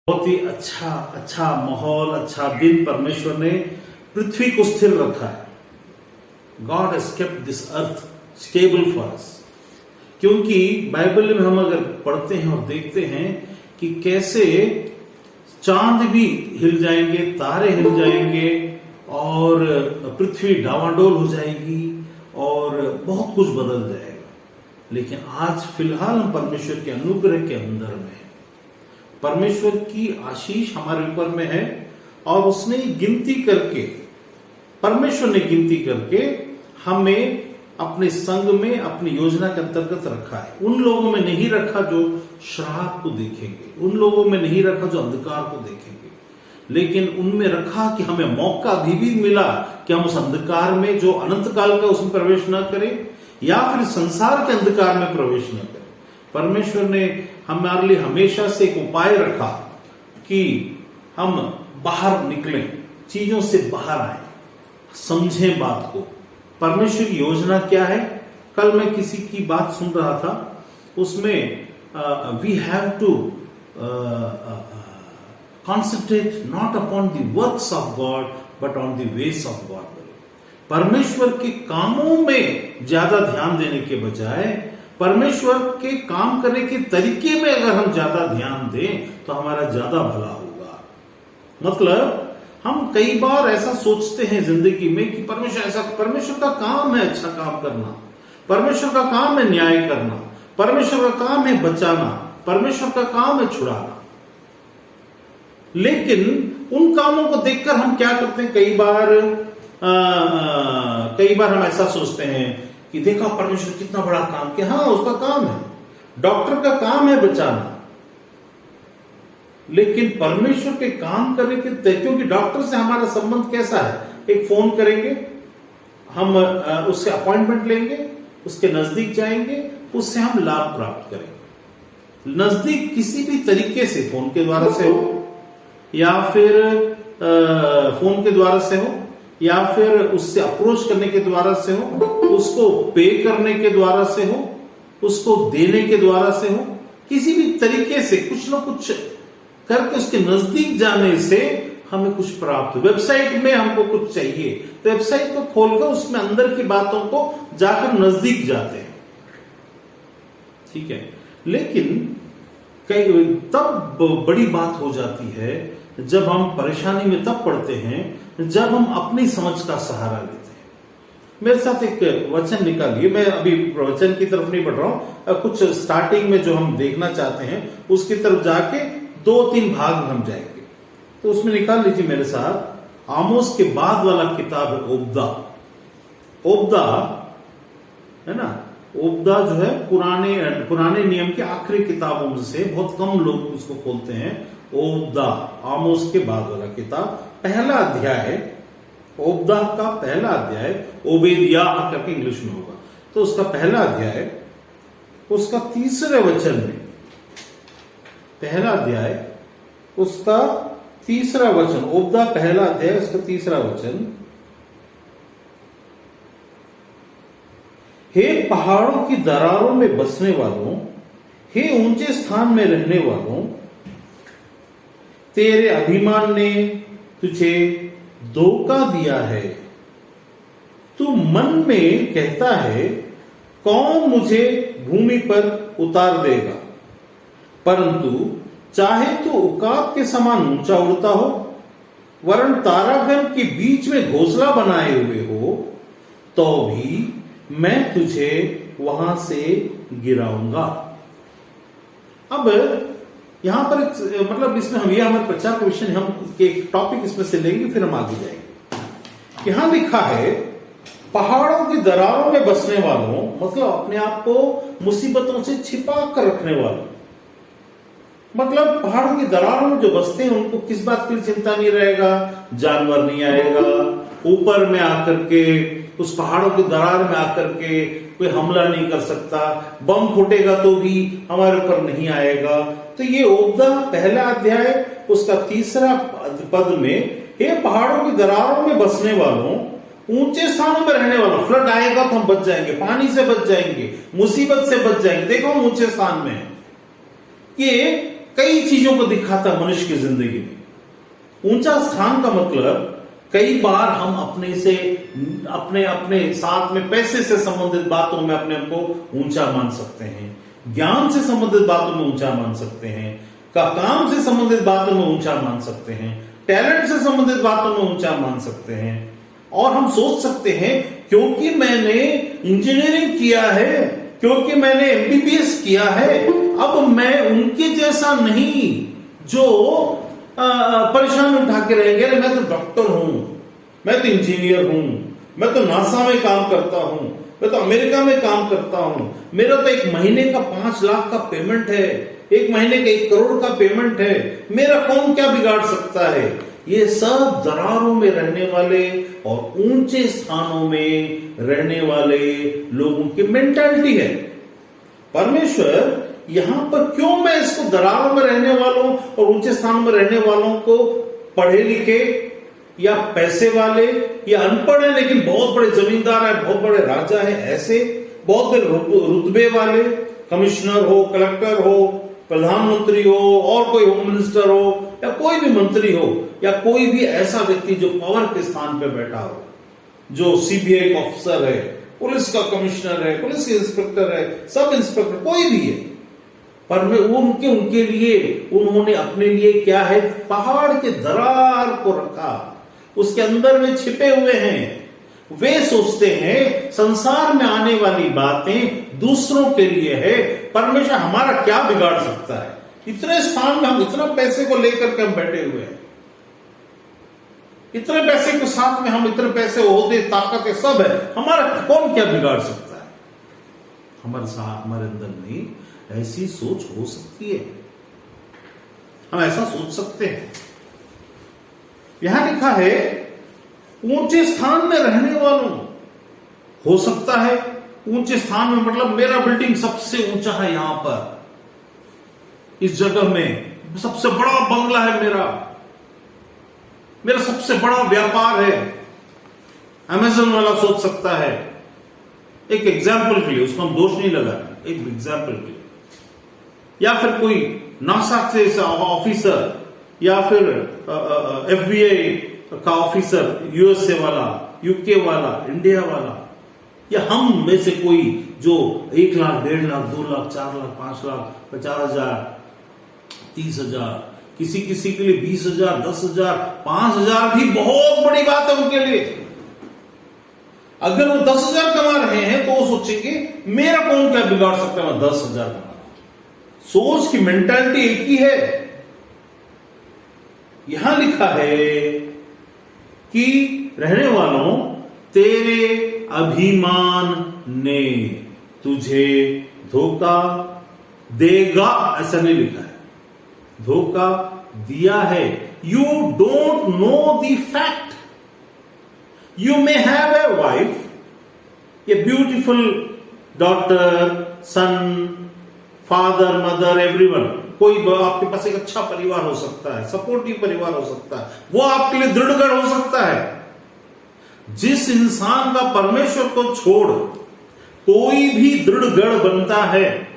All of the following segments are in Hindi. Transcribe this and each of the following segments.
बहुत ही अच्छा अच्छा माहौल, अच्छा दिन परमेश्वर ने पृथ्वी को स्थिर रखा है। God has kept this earth stable for us. क्योंकि बाइबल में हम अगर पढ़ते हैं और देखते हैं कि कैसे चांद भी हिल जाएंगे, तारे हिल जाएंगे और पृथ्वी डावाडोल हो जाएगी और बहुत कुछ बदल जाएगा। लेकिन आज फिलहाल हम परमेश्वर के अनुग्रह के अंदर में हैं। परमेश्वर की आशीष हमारे ऊपर में है और उसने गिनती करके, परमेश्वर ने गिनती करके हमें अपने संग में, अपनी योजना के अंतर्गत रखा है। उन लोगों में नहीं रखा जो श्राप को देखेंगे, उन लोगों में नहीं रखा जो अंधकार को देखेंगे, लेकिन उनमें रखा कि हमें मौका भी मिला कि हम उस अंधकार में जो अनंत काल का उसमें प्रवेश न करें या फिर संसार के अंधकार में प्रवेश न करें। परमेश्वर ने हमारे लिए हमेशा से एक उपाय रखा कि हम बाहर निकलें, चीजों से बाहर आए, समझें बात को। परमेश्वर की योजना क्या है? कल मैं किसी की बात सुन रहा था, उसमें we have to concentrate not upon the works of God but on the ways of God. परमेश्वर के कामों में ज्यादा ध्यान देने के बजाय परमेश्वर के काम करने के तरीके में अगर हम ज्यादा ध्यान दें तो हमारा ज्यादा भला होगा। मतलब हम कई बार ऐसा सोचते हैं जिंदगी में कि परमेश्वर का काम है अच्छा काम करना, परमेश्वर का काम है न्याय करना, परमेश्वर का काम है बचाना, परमेश्वर का काम है छुड़ाना। लेकिन उन कामों को देखकर हम क्या करते हैं, कई बार हम ऐसा सोचते हैं कि देखा परमेश्वर कितना बड़ा काम किया। हाँ, उसका काम है, डॉक्टर का काम है बचाना, लेकिन परमेश्वर के काम करने के, क्योंकि डॉक्टर से हमारा संबंध कैसा है, एक फोन करेंगे, हम उससे अपॉइंटमेंट लेंगे, उसके नजदीक जाएंगे, उससे हम लाभ प्राप्त करेंगे। नजदीक किसी भी तरीके से, फोन के द्वारा से हो या फिर फोन के द्वारा से हो या फिर उससे अप्रोच करने के द्वारा से हो, उसको पे करने के द्वारा से हो, उसको देने के द्वारा से हो, किसी भी तरीके से कुछ न कुछ करके उसके नजदीक जाने से हमें कुछ प्राप्त हो। वेबसाइट में हमको कुछ चाहिए तो वेबसाइट को खोलकर उसमें अंदर की बातों को जाकर नजदीक जाते हैं, ठीक है। लेकिन तब बड़ी बात हो जाती है जब हम परेशानी में तब पड़ते हैं जब हम अपनी समझ का सहारा लेते हैं। मेरे साथ एक वचन निकालिए, मैं अभी वचन की तरफ नहीं बढ़ रहा हूं, कुछ स्टार्टिंग में जो हम देखना चाहते हैं उसकी तरफ जाके 2-3 भाग में हम जाएंगे। तो उसमें निकाल लीजिए मेरे साथ, आमोस के बाद वाला किताब है ओबदा। ओबदा है ना, ओबदा जो है पुराने नियम के आखिरी किताबों में से बहुत कम लोग उसको खोलते हैं। ओबदा, आमोस के बाद वाला किताब, पहला अध्याय है। ओबदा का पहला अध्याय, ओबेदिया करके इंग्लिश में होगा, तो उसका पहला अध्याय, उसका तीसरे वचन में, पहला अध्याय उसका तीसरा वचन, ओबदा पहला अध्याय उसका तीसरा वचन, हे पहाड़ों की दरारों में बसने वालों, हे ऊंचे स्थान में रहने वालों, तेरे अभिमान ने तुझे धोखा दिया है। तू मन में कहता है कौन मुझे भूमि पर उतार देगा, परंतु चाहे तो उकाब के समान ऊंचा उड़ता हो, वरन तारागण के बीच में घोंसला बनाए हुए हो, तो भी मैं तुझे वहां से गिराऊंगा। अब यहां पर मतलब इसमें हम, ये हमारे प्रचार का विषय, हम एक टॉपिक इसमें से लेंगे फिर हम आगे जाएंगे। यहां लिखा है पहाड़ों की दरारों में बसने वालों, मतलब अपने आप को मुसीबतों से छिपा कर रखने वालों। मतलब पहाड़ों की दरारों में जो बसते हैं उनको किस बात की चिंता नहीं रहेगा, जानवर नहीं आएगा ऊपर में आकर के, उस पहाड़ों की दरार में आकर के कोई हमला नहीं कर सकता, बम फूटेगा तो भी हमारे ऊपर नहीं आएगा। तो ये ओबदा पहला अध्याय उसका तीसरा पद में, हे पहाड़ों की दरारों में बसने वालों, ऊंचे स्थानों में रहने वालों, फ्लड आएगा तो हम बच जाएंगे, पानी से बच जाएंगे, मुसीबत से बच जाएंगे, देखो हम ऊंचे स्थान में हैं। ये कई चीजों को दिखाता है मनुष्य की जिंदगी में। ऊंचा स्थान का मतलब कई बार हम अपने साथ में पैसे से संबंधित बातों में अपने आप को ऊंचा मान सकते हैं, ज्ञान से संबंधित बातों में ऊंचा मान सकते हैं, काम से संबंधित बातों में ऊंचा मान सकते हैं, टैलेंट से संबंधित बातों में ऊंचा मान सकते हैं। और हम सोच सकते हैं क्योंकि मैंने इंजीनियरिंग किया है, क्योंकि मैंने एमबीबीएस किया है, अब मैं उनके जैसा नहीं जो परेशान उठा के रहेंगे। अरे मैं तो डॉक्टर हूं, मैं तो इंजीनियर हूं, मैं तो नासा में काम करता हूं, मैं तो अमेरिका में काम करता हूं, मेरा तो एक महीने का 5 लाख का पेमेंट है, एक महीने का 1 करोड़ का पेमेंट है, मेरा कौन क्या बिगाड़ सकता है। ये सब दरारों में रहने वाले और ऊंचे स्थानों में रहने वाले लोगों की मेंटालिटी है। परमेश्वर यहां पर क्यों मैं इसको दरारों में रहने वालों और ऊंचे स्थानों में रहने वालों को पढ़े लिखे या पैसे वाले या अनपढ़ है लेकिन बहुत बड़े जमींदार है, बहुत बड़े राजा है, ऐसे बहुत बड़े रुतबे वाले, कमिश्नर हो, कलेक्टर हो, प्रधानमंत्री हो, और कोई होम मिनिस्टर हो, या कोई भी मंत्री हो, या कोई भी ऐसा व्यक्ति जो पावर के स्थान पर बैठा हो, जो सीबीआई का ऑफिसर है, पुलिस का कमिश्नर है, पुलिस के इंस्पेक्टर है, सब इंस्पेक्टर, कोई भी है, पर उनके लिए उन्होंने अपने लिए क्या है, पहाड़ के दरार को रखा, उसके अंदर में छिपे हुए हैं। वे सोचते हैं संसार में आने वाली बातें दूसरों के लिए है, परमेश्वर हमारा क्या बिगाड़ सकता है। इतने स्थान में हम इतना पैसे को लेकर के हम बैठे हुए हैं, इतने पैसे के साथ में हम इतने पैसे, ओहदे, ताकतें सब है, हमारा कौन क्या बिगाड़ सकता है। हमारे अंदर नहीं ऐसी सोच हो सकती है, हम ऐसा सोच सकते हैं। यहां लिखा है ऊंचे स्थान में रहने वालों, हो सकता है ऊंचे स्थान में मतलब मेरा बिल्डिंग सबसे ऊंचा है, यहां पर इस जगह में सबसे बड़ा बंगला है, मेरा सबसे बड़ा व्यापार है। अमेज़न वाला सोच सकता है, एक एग्जाम्पल के लिए, उसको हम दोष नहीं लगा, एक एग्जाम्पल के लिए। या फिर कोई नासा से ऑफिसर, या फिर एफबीआई का ऑफिसर, यूएसए वाला, यूके वाला, इंडिया वाला, या हम में से कोई जो 1 लाख, 1.5 लाख, 2 लाख, 4 लाख, 5 लाख, 50,000, 30,000, किसी के लिए 20,000, 10,000, 5,000 भी बहुत बड़ी बात है उनके लिए। अगर वो 10,000 कमा रहे हैं तो वो सोचेंगे मेरा कौन क्या बिगाड़ सकता है, मैं 10,000 कमा। सोच की मेंटालिटी एक ही है। यहां लिखा है कि रहने वालों, तेरे अभिमान ने तुझे धोखा देगा, ऐसा नहीं लिखा है, धोखा दिया है। You don't know the fact. You may have a wife, a beautiful daughter, son, father, mother, everyone, कोई आपके पास एक अच्छा परिवार हो सकता है, सपोर्टिव परिवार हो सकता है, वो आपके लिए दृढ़गढ़ हो सकता है। जिस इंसान का परमेश्वर को छोड़ कोई भी दृढ़गढ़ बनता है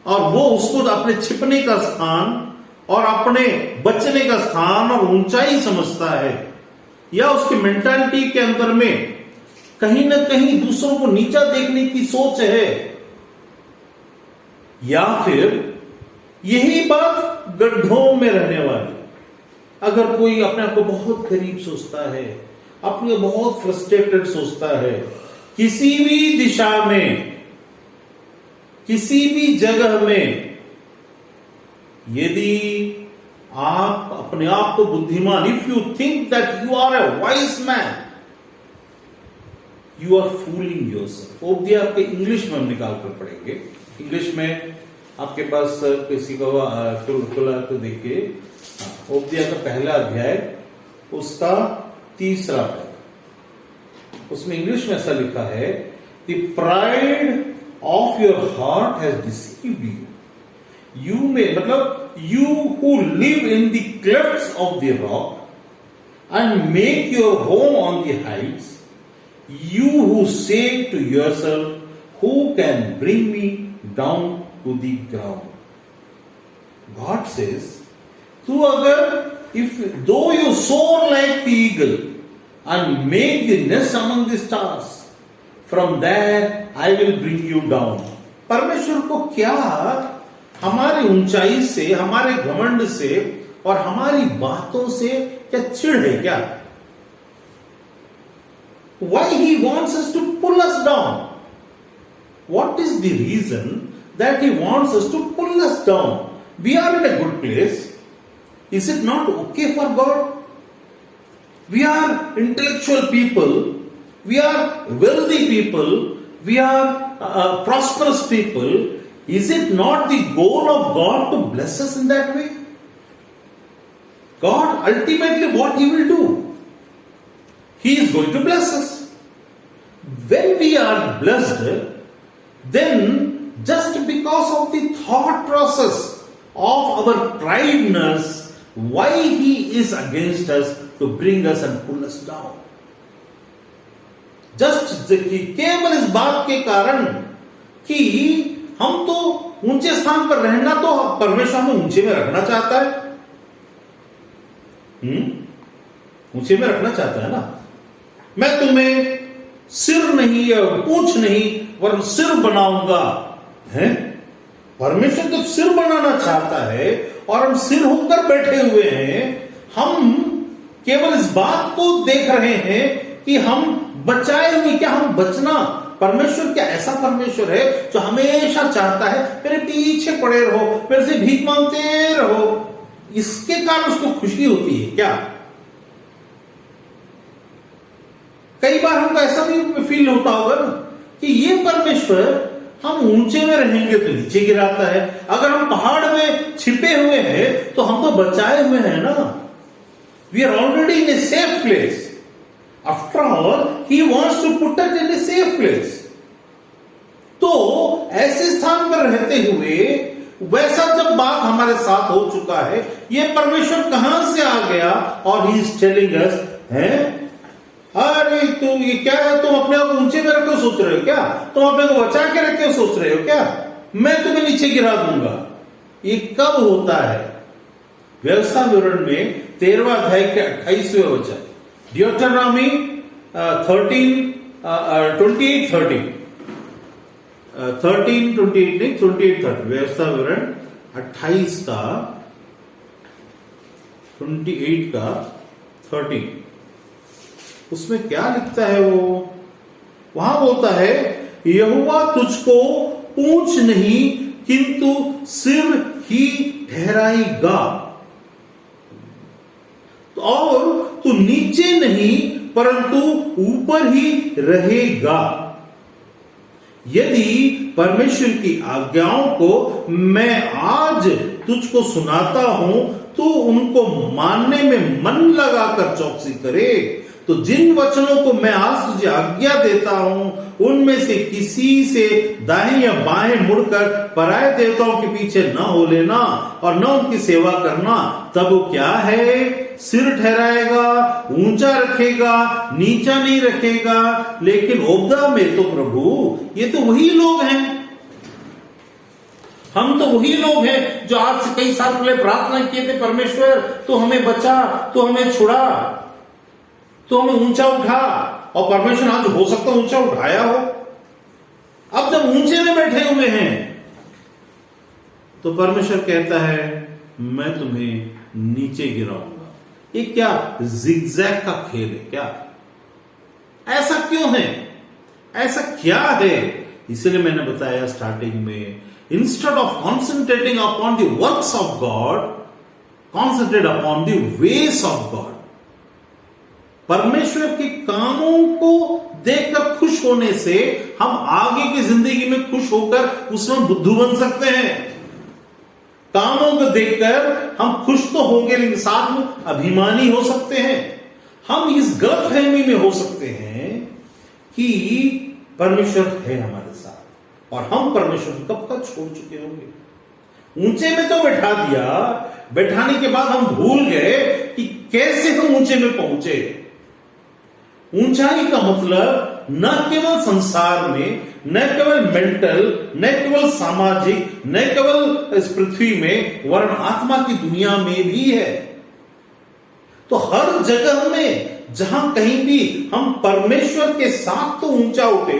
और वो उसको अपने छिपने का स्थान और अपने बचने का स्थान और ऊंचाई समझता है, या उसकी मेंटालिटी के अंदर में कहीं ना कहीं दूसरों को नीचा देखने की सोच है, या फिर यही बात गड्ढों में रहने वाली, अगर कोई अपने आप को बहुत गरीब सोचता है, अपने बहुत फ्रस्ट्रेटेड सोचता है, किसी भी दिशा में, किसी भी जगह में, यदि आप अपने आप को बुद्धिमान, if you think that you are a wise man, you are fooling yourself. Obadiah आपके इंग्लिश में हम निकाल कर पढ़ेंगे। इंग्लिश में आपके पास किसी को खुला तो देखिए, ओब्दिया का पहला अध्याय, उसका 3रा पद, उसमें इंग्लिश में ऐसा लिखा है, the pride of your heart has deceived you. You में मतलब you who live in the clefts of the rock and make your home on the heights, you who say to yourself, who can bring me down to the ground? God says, तू अगर if though you soar like the eagle and make the nest among the stars, from there I will bring you down. परमेश्वर को क्या हमारी ऊंचाई से, हमारे घमंड से और हमारी बातों से क्या चिढ़ है क्या? Why he wants us to pull us down? What is the reason that he wants us to pull us down? We are in a good place. Is it not okay for God? We are intellectual people. We are wealthy people. We are prosperous people. Is it not the goal of God to bless us in that way? God ultimately what he will do? He is going to bless us. When we are blessed, then just because of the thought process of our prideness, why he is against us to bring us and pull us down. Just केवल इस बात के कारण कि हम तो ऊंचे स्थान पर रहना तो परमेश्वर हमें ऊंचे में रखना चाहता है, ऊंचे में रखना चाहता है ना। मैं तुम्हें सिर नहीं या पूंछ नहीं वरन सिर बनाऊंगा, है? परमेश्वर तो सिर बनाना चाहता है और हम सिर होकर बैठे हुए हैं। हम केवल इस बात को देख रहे हैं कि हम बचाए हुए, क्या हम बचना? परमेश्वर क्या ऐसा परमेश्वर है जो हमेशा चाहता है मेरे पीछे पड़े रहो, मेरे से भीख मांगते रहो? इसके कारण उसको खुशी होती है क्या? कई बार हमको ऐसा भी फील होता होगा ना कि ये परमेश्वर हम ऊंचे में रहेंगे तो नीचे गिराता है, अगर हम पहाड़ में छिपे हुए हैं तो हम तो बचाए हुए हैं ना। We are already in a safe place. After all he wants to put us in a safe place. तो ऐसे स्थान पर रहते हुए वैसा जब बात हमारे साथ हो चुका है, ये परमेश्वर कहां से आ गया और ही इज टेलिंग अस, है अरे तू ये क्या है, तुम अपने आप ऊंचे में रखे सोच रहे हो क्या? तुम अपने को बचा के रखे सोच रहे हो क्या? मैं तुम्हें नीचे गिरा दूंगा। ये कब होता है? व्यवस्था विवरण में 13वां अध्याय के 28वें वचन, ड्यूटेरोनॉमी 13:28 व्यवस्था विवरण 28 का 28 का 30, उसमें क्या लिखता है? वो वहां बोलता है, यहोवा तुझको पूंछ नहीं किंतु सिर ही ठहराएगा, और तू नीचे नहीं परंतु ऊपर ही रहेगा। यदि परमेश्वर की आज्ञाओं को मैं आज तुझको सुनाता हूं तो उनको मानने में मन लगाकर चौकसी करे, तो जिन वचनों को मैं आज तुझे आज्ञा देता हूं उनमें से किसी से दाएं या बाएं मुड़कर पराये देवताओं के पीछे न हो लेना और न उनकी सेवा करना। तब वो क्या है? सिर ठहराएगा, ऊंचा रखेगा, नीचा नहीं रखेगा। लेकिन ओब्दा में तो प्रभु ये तो वही लोग हैं, हम तो वही लोग हैं जो आज से कई साल पहले प्रार्थना किए थे, परमेश्वर तो हमें बचा, तो हमें छुड़ा, तो हमें ऊंचा उठा, और परमेश्वर आज हो सकता ऊंचा उठाया हो। अब जब ऊंचे में बैठे हुए हैं तो परमेश्वर कहता है मैं तुम्हें नीचे गिराऊंगा। ये क्या जिगजैग का खेल है क्या? ऐसा क्यों है? ऐसा क्या है? इसलिए मैंने बताया स्टार्टिंग में, instead of concentrating upon the works of God, concentrate upon the ways of God. परमेश्वर के कामों को देखकर खुश होने से हम आगे की जिंदगी में खुश होकर उसमें बुद्धू बन सकते हैं। कामों को देखकर हम खुश तो होंगे लेकिन साथ में अभिमानी हो सकते हैं। हम इस गलतफहमी में हो सकते हैं कि परमेश्वर है हमारे साथ और हम परमेश्वर को कब तक छोड़ चुके होंगे। ऊंचे में तो बैठा दिया, बैठाने के बाद हम भूल गए कि कैसे हम ऊंचे में पहुंचे। ऊंचाई का मतलब न केवल संसार में, न केवल मेंटल, न केवल सामाजिक, न केवल इस पृथ्वी में, वरन आत्मा की दुनिया में भी है। तो हर जगह में जहां कहीं भी हम परमेश्वर के साथ तो ऊंचा उठे,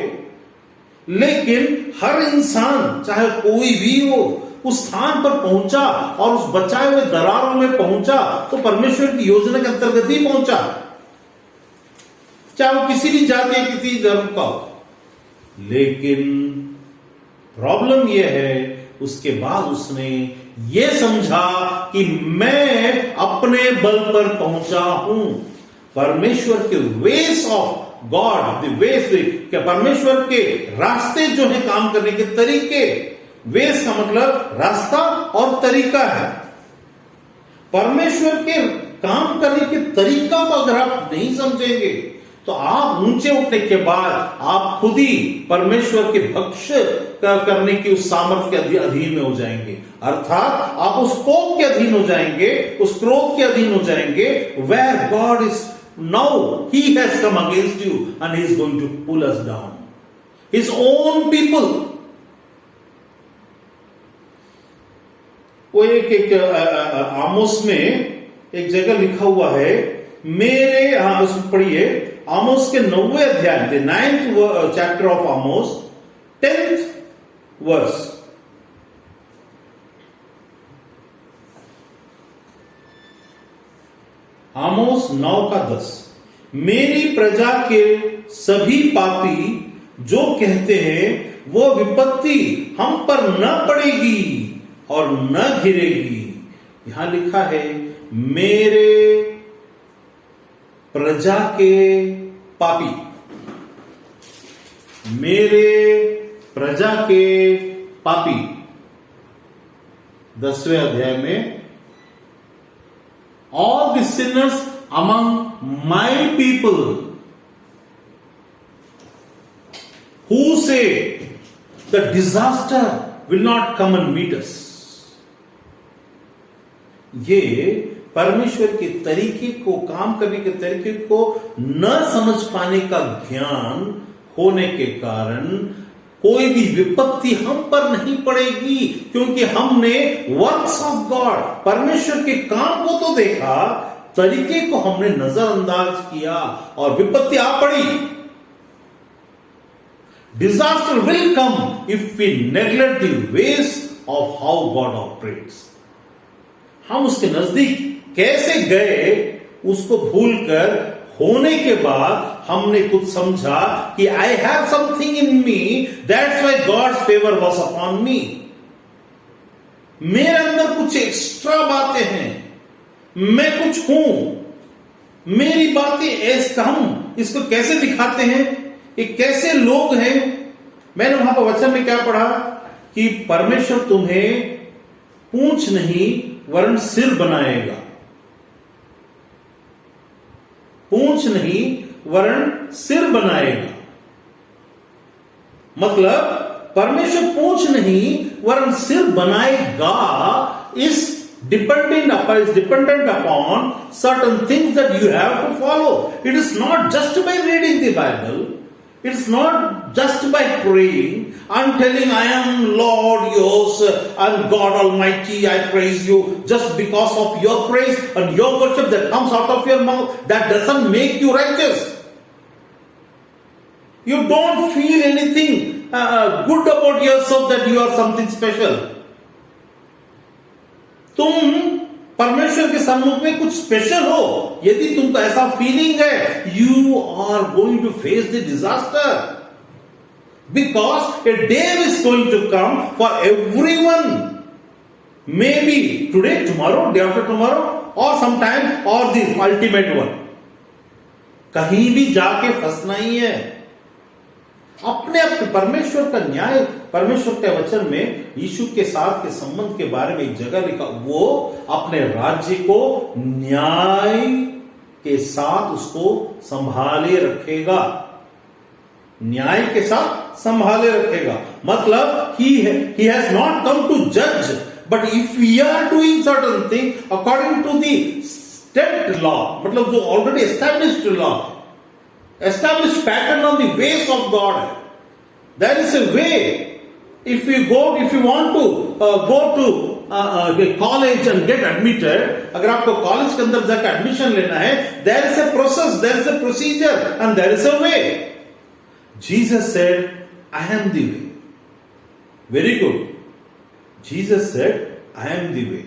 लेकिन हर इंसान चाहे कोई भी हो उस स्थान पर पहुंचा और उस बचाए हुए दरारों में पहुंचा तो परमेश्वर की योजना के अंतर्गत ही पहुंचा, चाहे वो किसी भी जाति या किसी धर्म का हो। लेकिन प्रॉब्लम यह है, उसके बाद उसने ये समझा कि मैं अपने बल पर पहुंचा हूं। परमेश्वर के वेस ऑफ गॉड, द वेस, परमेश्वर के रास्ते जो है काम करने के तरीके, वेस का मतलब रास्ता और तरीका है। परमेश्वर के काम करने के तरीका को अगर आप नहीं समझेंगे तो आप ऊंचे उठने के बाद आप खुद ही परमेश्वर के भक्ष करने की उस सामर्थ्य के अधीन में हो जाएंगे, अर्थात आप उस कोप के अधीन हो जाएंगे, उस क्रोध के अधीन हो जाएंगे। Where God is now, he has come against you and he is going to pull us down, his own people. वो एक आमोस में एक जगह लिखा हुआ है, मेरे, उसमें पढ़िए, आमोस के 9वें अध्याय, the 9th chapter of Amos, 10th verse. Amos 9:10, मेरी प्रजा के सभी पापी जो कहते हैं वो विपत्ति हम पर न पड़ेगी और न घिरेगी। यहां लिखा है मेरे प्रजा के पापी, मेरे प्रजा के पापी, 10वें अध्याय में, all the sinners among my people who say the disaster will not come and meet us। ये परमेश्वर के तरीके को, काम करने के तरीके को न समझ पाने का ज्ञान होने के कारण कोई भी विपत्ति हम पर नहीं पड़ेगी, क्योंकि हमने वर्क्स ऑफ गॉड, परमेश्वर के काम को तो देखा, तरीके को हमने नजरअंदाज किया और विपत्ति आ पड़ी। Disaster will come if we neglect the ways of how God operates. हम उसके नजदीक कैसे गए उसको भूलकर होने के बाद हमने कुछ समझा कि I have something in me, that's why God's favour was upon me. मेरे अंदर कुछ एक्स्ट्रा बातें हैं, मैं कुछ हूं, मेरी बातें ऐसे, हम इसको कैसे दिखाते हैं, ये कैसे लोग हैं। मैंने वहां पर वचन में क्या पढ़ा कि परमेश्वर तुम्हें पूंछ नहीं वरन सिर बनाएगा, पूंछ नहीं वरन सिर बनाएगा। मतलब परमेश्वर पूंछ नहीं वरन सिर बनाएगा इस dependent upon certain things that you have to follow. It is not just by reading the Bible, it's not just by praying and telling I am Lord yours and God Almighty, I praise you, just because of your praise and your worship that comes out of your mouth, that doesn't make you righteous. You don't feel anything good about yourself that you are something special. तुम परमेश्वर के सम्मुख में कुछ स्पेशल हो, यदि तुमको ऐसा फीलिंग है, you are going to face the disaster, because a day is going to come for everyone, may be today, tomorrow, day after tomorrow, और समटाइम और द अल्टीमेट वन। कहीं भी जाके फंसना ही है। अपने परमेश्वर का न्याय, परमेश्वर के वचन में यीशु के साथ के संबंध के बारे में एक जगह लिखा, वो अपने राज्य को न्याय के साथ उसको संभाले रखेगा, न्याय के साथ संभाले रखेगा। मतलब he has not come to जज, but if we are doing certain thing according to the state law, मतलब जो already established law, established pattern on the ways of God, There is a way. If you want to go to college and get admitted, अगर आपको कॉलेज के अंदर जाकर एडमिशन लेना है, there is a process, there is a procedure, and there is a way. Jesus said, I am the way. Very good. Jesus said, I am the way.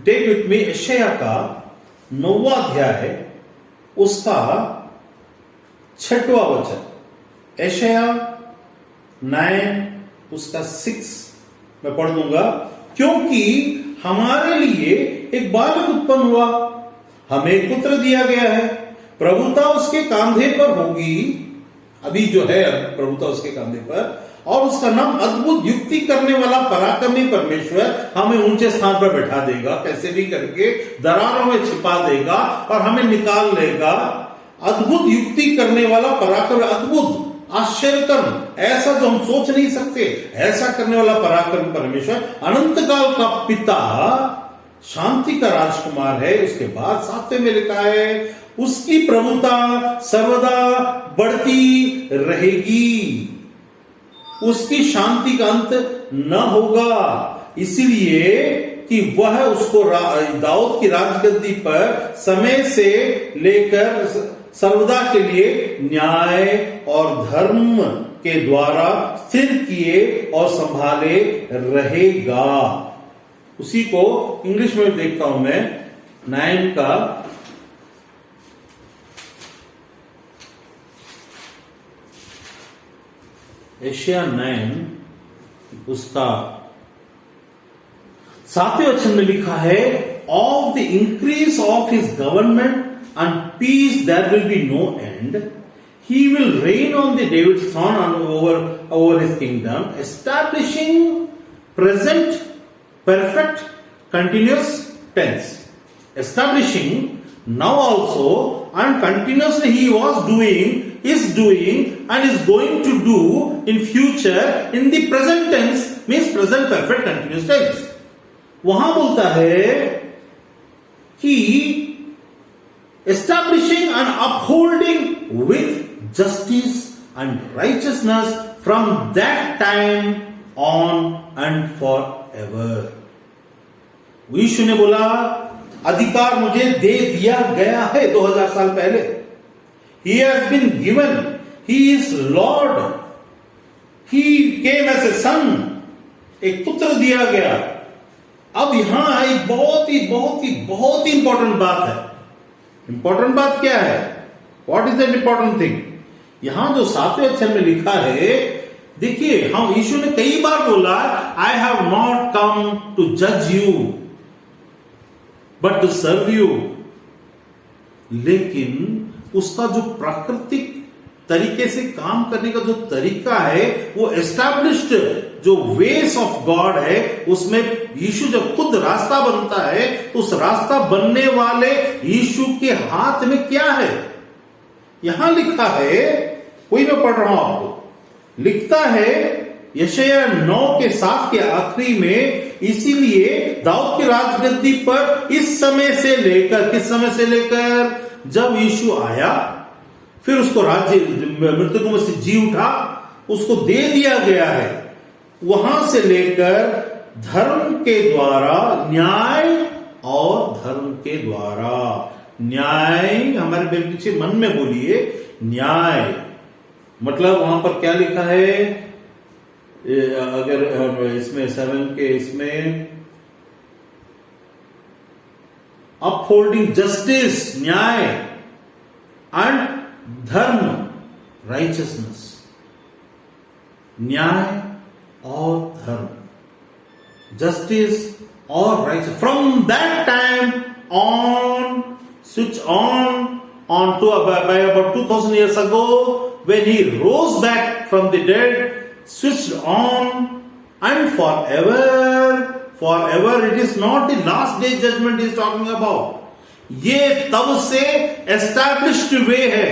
Take with me यशायाह का 9वां अध्याय, उसका 6वां वचन. यशायाह 9 उसका 6 मैं पढ़ दूंगा. क्योंकि हमारे लिए एक बालक उत्पन्न हुआ, हमें एक पुत्र दिया गया है, प्रभुता उसके कंधे पर होगी. अभी जो है प्रभुता उसके कंधे पर, और उसका नाम अद्भुत युक्ति करने वाला, पराक्रमी परमेश्वर. हमें ऊंचे स्थान पर बैठा देगा, कैसे भी करके दरारों में छिपा देगा और हमें निकाल लेगा. अद्भुत युक्ति करने वाला, पराक्रम, अद्भुत आश्चर्यकर्म, ऐसा जो हम सोच नहीं सकते, ऐसा करने वाला पराक्रम परमेश्वर, अनंत काल का पिता, शांति का राजकुमार है. उसके बाद 7वें में लिखा है, उसकी प्रभुता सर्वदा बढ़ती रहेगी, उसकी शांति का अंत न होगा. इसलिए कि वह उसको दाऊद की राजगद्दी पर समय से लेकर सर्वदा के लिए न्याय और धर्म के द्वारा स्थिर किए और संभाले रहेगा. उसी को इंग्लिश में देखता हूं मैं, 9 का यशायाह 9 उसका 7वें वचन में लिखा है, of the increase of his government and peace there will be no end. He will reign on the David's throne and over his kingdom, establishing present perfect continuous tense. Establishing now also and continuously he was doing, is doing and is going to do in future in the present tense, means present perfect continuous tense. वहां बोलता है कि establishing and upholding with justice and righteousness from that time on and forever. यीशु ने बोला, अधिकार मुझे दे दिया गया है 2000 साल पहले. He has been given. He is Lord. He came as a son. एक पुत्र दिया गया. अब यहां एक बहुत ही इंपॉर्टेंट बात है. इंपॉर्टेंट बात क्या है? What is that important thing? यहां जो 7वें वचन में लिखा है, देखिए, हम यीशु ने कई बार बोला, I have not come to जज you but to serve you. लेकिन उसका जो प्राकृतिक तरीके से काम करने का जो तरीका है, वो एस्टैब्लिश्ड जो वेस ऑफ गॉड है, उसमें यीशु जब खुद रास्ता बनता है, तो उस रास्ता बनने वाले यीशु के हाथ में क्या है? यहां लिखा है, कोई मैं पढ़ रहा हूं आपको, लिखता है यशायाह 9 के 7 के आखिरी में, इसीलिए दाऊद की राजगद्दी पर इस समय से लेकर, किस समय से लेकर? जब यीशु आया, फिर उसको राज्य मृतकों में से जी उठा, उसको दे दिया गया है. वहां से लेकर धर्म के द्वारा न्याय और धर्म के द्वारा न्याय, हमारे पीछे मन में बोलिए, न्याय मतलब वहां पर क्या लिखा है? अगर इसमें 7 के इसमें अपहोल्डिंग जस्टिस, न्याय, एंड धर्म, राइचसनेस. न्याय और धर्म, जस्टिस और righteous. From that time on, switch on to by about 2000 years ago, when he rose back from the dead, switched on, and forever it is not the last day judgment he is talking about. ये तब से established way है.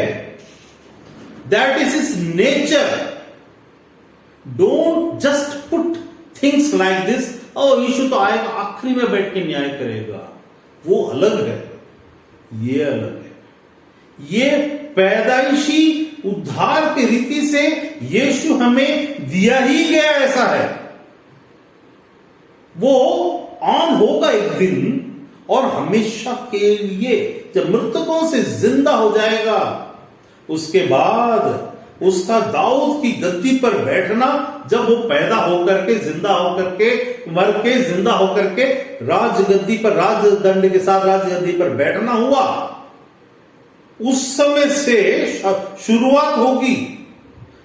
That is his nature. Don't just put things like this. Oh, यीशु तो आएगा, आखिरी में बैठ के न्याय करेगा. वो अलग है, ये अलग है. ये पैदाइशी उद्धार की रीति से यीशु हमें दिया ही गया ऐसा है। वो ऑन होगा एक दिन और हमेशा के लिए जब मृतकों से जिंदा हो जाएगा, उसके बाद उसका दाऊद की गद्दी पर बैठना, जब वो पैदा होकर के जिंदा होकर के मर के जिंदा होकर के राजगद्दी पर राजदंड के साथ राजगद्दी पर बैठना हुआ, उस समय से शुरुआत होगी।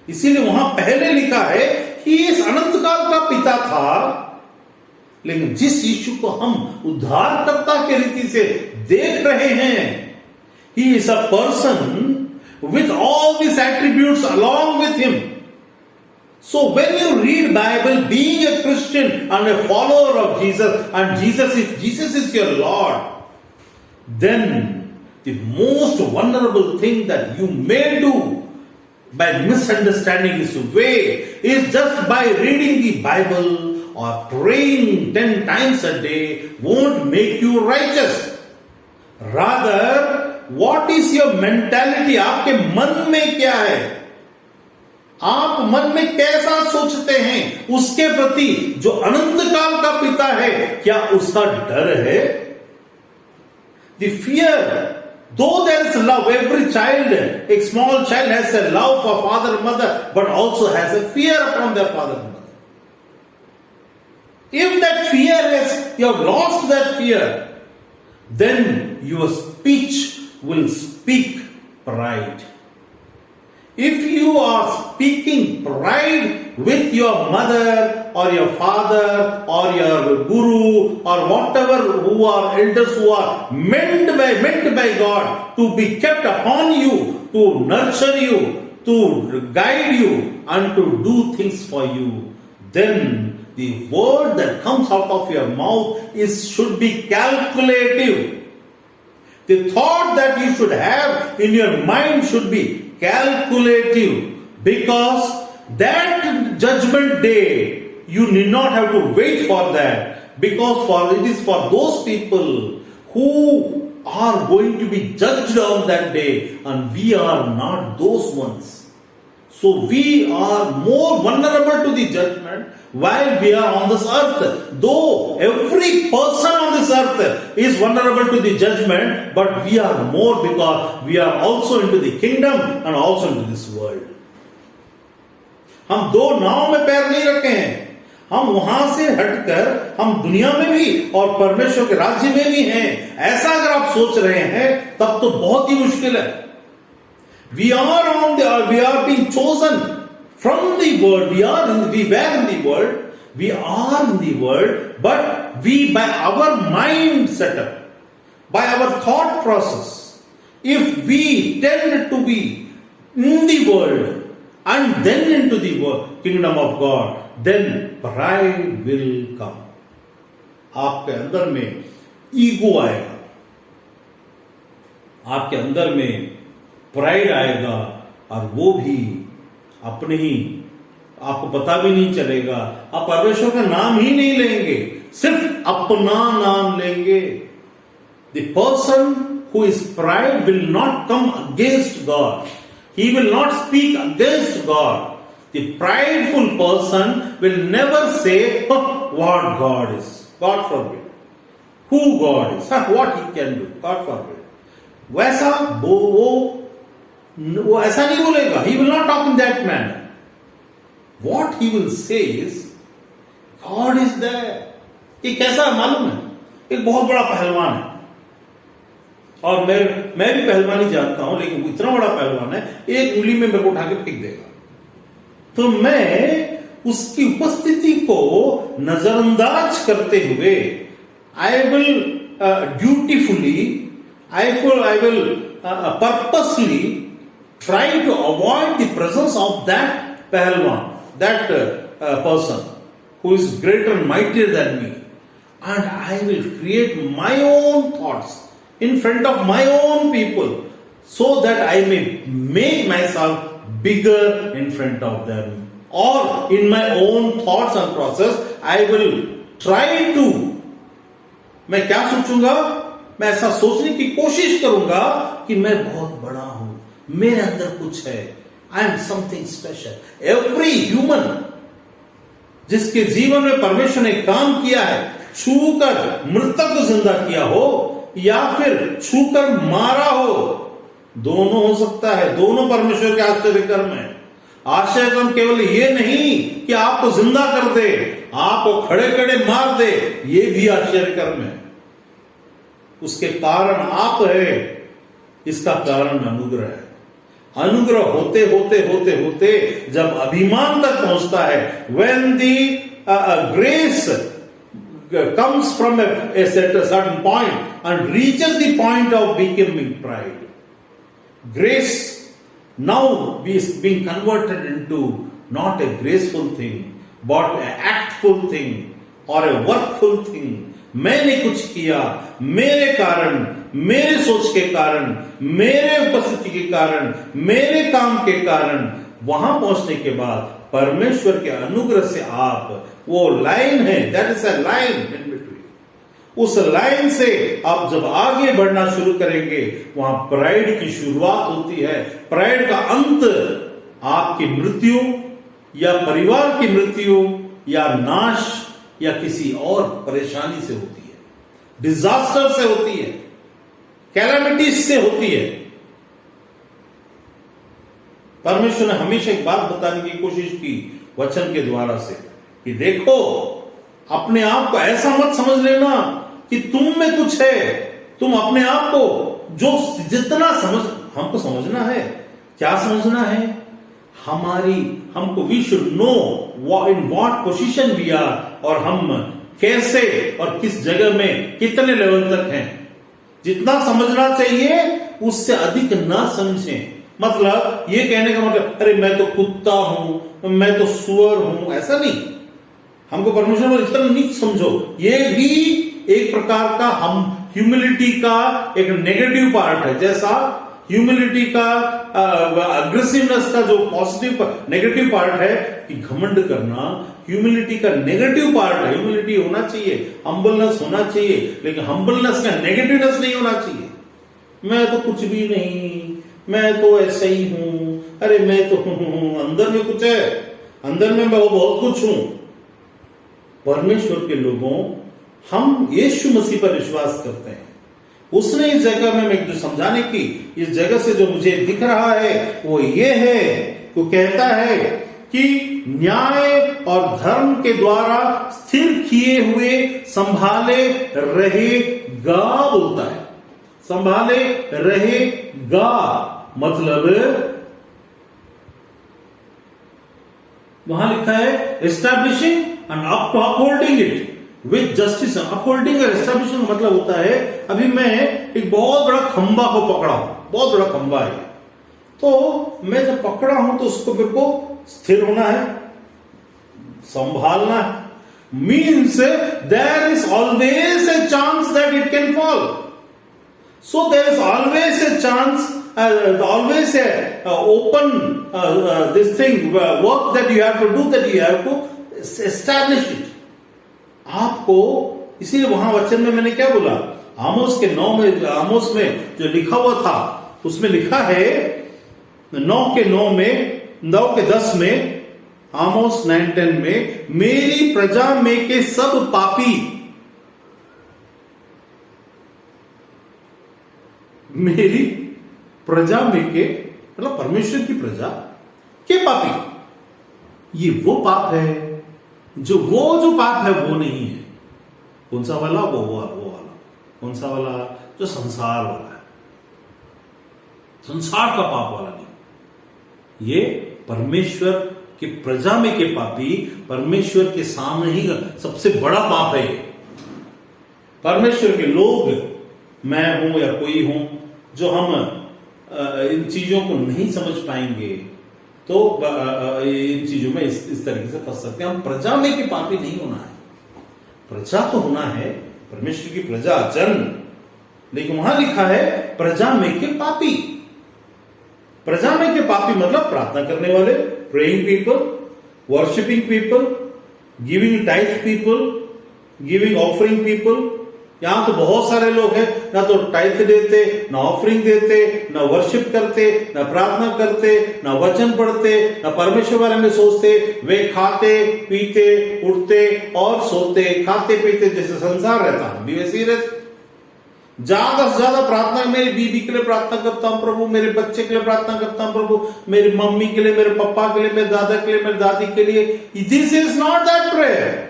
इसीलिए वहां पहले लिखा है कि इस अनंत काल का पिता था, लेकिन जिस यीशु को हम उद्धारकर्ता के रीति से देख रहे हैं, he is a person with all these attributes along with him. So when you read Bible, being a Christian and a follower of Jesus, and Jesus is your Lord, then the most vulnerable thing that you may do by misunderstanding his way is just by reading the Bible or praying 10 times a day won't make you righteous. Rather, what is your mentality? आपके मन में क्या है? आप मन में कैसा सोचते हैं उसके प्रति जो अनंत काल का पिता है, क्या उसका डर है? The fear, though there is love, every child, a small child has a love for father and mother, but also has a fear upon their father and mother. If that fear is, you have lost that fear, then your speech will speak pride. If you are speaking pride with your mother or your father or your guru or whatever who are elders who are meant by God to be kept upon you, to nurture you, to guide you and to do things for you, then the word that comes out of your mouth should be calculative. The thought that you should have in your mind should be calculative, because that judgment day, you need not have to wait for that, because it is for those people who are going to be judged on that day, and we are not those ones. So we are more vulnerable to the judgment while we are on this earth. Though every person on this earth is vulnerable to the judgment, but we are more because we are also into the kingdom and also into this world. हम दो नाव में पैर नहीं रखे हैं, हम वहां से हटकर हम दुनिया में भी और परमेश्वर के राज्य में भी हैं। ऐसा अगर आप सोच रहे हैं तब तो बहुत ही मुश्किल है। We are being chosen from the world. We were in the world. We are in the world, but we, by our mind setup, by our thought process, if we tend to be in the world and then into the kingdom of God, then pride will come. आपके अंदर में ईगो आएगा, आपके अंदर में प्राइड आएगा, और वो भी अपने ही, आपको पता भी नहीं चलेगा, आप परमेश्वर का नाम ही नहीं लेंगे, सिर्फ अपना नाम लेंगे। The person who is pride will not come against God. He will not speak against God. The prideful person will never say what God is. God forbid. Who God is, what he can do. God forbid. वैसा वो ऐसा नहीं बोलेगा. He will not talk in that manner. What he will say is, God is there. ये कैसा मालूम है? एक बहुत बड़ा पहलवान है, और मैं भी पहलवानी जानता हूं, लेकिन वो इतना बड़ा पहलवान है, एक उंगली में मेरे को उठा के फेंक देगा। तो मैं उसकी उपस्थिति को नजरअंदाज करते हुए I will dutifully, I will purposely try to avoid the presence of that pahalwan, that person who is greater and mightier than me, and I will create my own thoughts in front of my own people, so that I may make myself bigger in front of them, or in my own thoughts and process I will try to, मैं क्या सोचूंगा, मैं ऐसा सोचने की कोशिश करूंगा कि मैं बहुत बड़ा हूं, मेरे अंदर कुछ है, I am something special. Every human जिसके जीवन में परमेश्वर ने काम किया है, छूकर मृतक को जिंदा किया हो या फिर छूकर मारा हो, दोनों हो सकता है। दोनों परमेश्वर के आश्चर्य कर्म है। आश्चर्य कर्म केवल ये नहीं कि आपको जिंदा कर दे, आपको खड़े खड़े मार दे, ये भी आश्चर्य कर्म है। उसके कारण आप है, इसका कारण अनुग्रह है। अनुग्रह होते होते होते होते जब अभिमान तक पहुंचता है, when the grace comes from a certain point and reaches the point of becoming pride, grace now is being converted into not a graceful thing but an actful thing or a workful thing. मैंने कुछ किया, मेरे कारण, मेरे सोच के कारण, मेरे उपस्थिति के कारण, मेरे काम के कारण, वहां पहुंचने के बाद परमेश्वर के अनुग्रह से आप, वो लाइन है, that is a line in between, उस लाइन से आप जब आगे बढ़ना शुरू करेंगे, वहां प्राइड की शुरुआत होती है। प्राइड का अंत आपकी मृत्यु या परिवार की मृत्यु या नाश या किसी और परेशानी से होती है, डिजास्टर से होती है, कैलामिटीज से होती है। परमेश्वर ने हमेशा एक बात बताने की कोशिश की वचन के द्वारा से कि देखो, अपने आप को ऐसा मत समझ लेना कि तुम में कुछ है। तुम अपने आप को जो जितना हमको समझना है, क्या समझना है, हमको we should know in what position we are, और हम कैसे और किस जगह में कितने लेवल तक हैं। जितना समझना चाहिए उससे अधिक ना समझें। मतलब ये कहने का मतलब, अरे मैं तो कुत्ता हूं, मैं तो सुअर हूं, ऐसा नहीं। हमको परमेश्वर को इतना नहीं समझो। ये भी एक प्रकार का हम ह्यूमिलिटी का एक नेगेटिव पार्ट है। जैसा ह्यूमिलिटी का अग्रेसिवनेस का जो पॉजिटिव नेगेटिव पार्ट है कि घमंड करना, ह्यूमिलिटी का नेगेटिव पार्ट है। ह्यूमिलिटी होना चाहिए, हम्बलनेस होना चाहिए, लेकिन हम्बलनेस का नेगेटिवनेस नहीं होना चाहिए। मैं तो कुछ भी नहीं, मैं तो ऐसे ही हूं, अरे मैं तो हूं, अंदर में कुछ है, अंदर में मैं बहुत कुछ हूं। परमेश्वर के लोगों, हम यीशु मसीह पर विश्वास करते हैं। उसने इस जगह में मैं जो समझाने की, इस जगह से जो मुझे दिख रहा है वो ये है, वो कहता है कि न्याय और धर्म के द्वारा स्थिर किए हुए संभाले रहेगा, बोलता है। संभाले रहेगा मतलब वहां लिखा है establishing and upholding it with justice. Upholding और एस्टैब्लिशिंग का मतलब होता है, अभी मैं एक बहुत बड़ा खंबा को पकड़ा हूं, बहुत बड़ा खंबा है, तो मैं जब पकड़ा हूं तो उसको मेरे को स्थिर होना है, संभालना है। Means there is always a chance that it can fall. So there is always a chance, always open this thing, work that you have to do, that you have to establish it. आपको इसीलिए वहां वचन में मैंने क्या बोला, आमोस के 9 में, आमोस में जो लिखा हुआ था उसमें लिखा है 9 के 9 में, 9 के 10 में, आमोस 9:10 में, मेरी प्रजा में के सब पापी, मेरी प्रजा में के मतलब परमेश्वर की प्रजा के पापी। ये वो पाप है जो पाप है वो नहीं है। कौन सा वाला? वो वाला। कौन सा वाला? जो संसार वाला है, संसार का पाप वाला नहीं। ये परमेश्वर की प्रजा में के पापी, परमेश्वर के सामने ही सबसे बड़ा पाप है। परमेश्वर के लोग, मैं हूं या कोई हूं, जो हम इन चीजों को नहीं समझ पाएंगे तो इन चीजों में इस तरीके से फंस सकते हैं। हम प्रजा में के पापी नहीं होना है, प्रजा तो होना है, परमेश्वर की प्रजा, जन, लेकिन वहां लिखा है प्रजा में के पापी। प्रजा में के पापी मतलब प्रार्थना करने वाले, praying people, worshipping people, giving tithe people, giving offering people, यहां तो बहुत सारे लोग हैं, ना तो टाइथ देते, ना ऑफरिंग देते, ना वर्शिप करते, ना प्रार्थना करते, ना वचन पढ़ते, ना परमेश्वर बारे में सोचते। वे खाते पीते उठते और सोते, खाते पीते जैसे संसार रहता, हम भी वैसे ही रहते। ज्यादा से ज्यादा प्रार्थना, मेरी बीबी के लिए प्रार्थना करता हूं प्रभु, मेरे बच्चे के लिए प्रार्थना करता हूं प्रभु, मेरी मम्मी के लिए, मेरे पापा के लिए, मेरे दादा के लिए, मेरी दादी के लिए। This is not that prayer.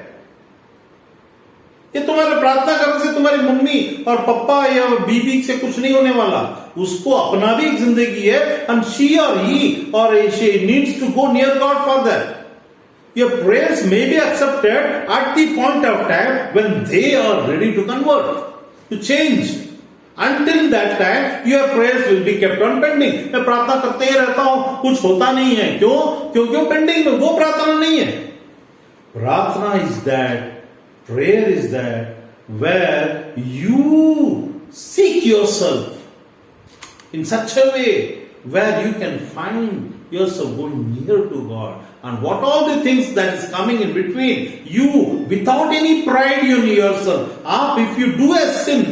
ये तुम्हारे प्रार्थना करने से तुम्हारी मम्मी और पापा या बीबी से कुछ नहीं होने वाला। उसको अपना भी एक जिंदगी है, एंड शी और ही और she needs to go near God for that. Your prayers may be accepted at the point of time when they are ready to convert, to change. Until that time, your prayers will be kept on pending. मैं प्रार्थना करते ही रहता हूं, कुछ होता नहीं है। क्यों? क्योंकि पेंडिंग में, वो प्रार्थना नहीं है। प्रार्थना is that, prayer is that where you seek yourself in such a way where you can find yourself going near to God. And what all the things that is coming in between you, without any pride in yourself. If you do a sin,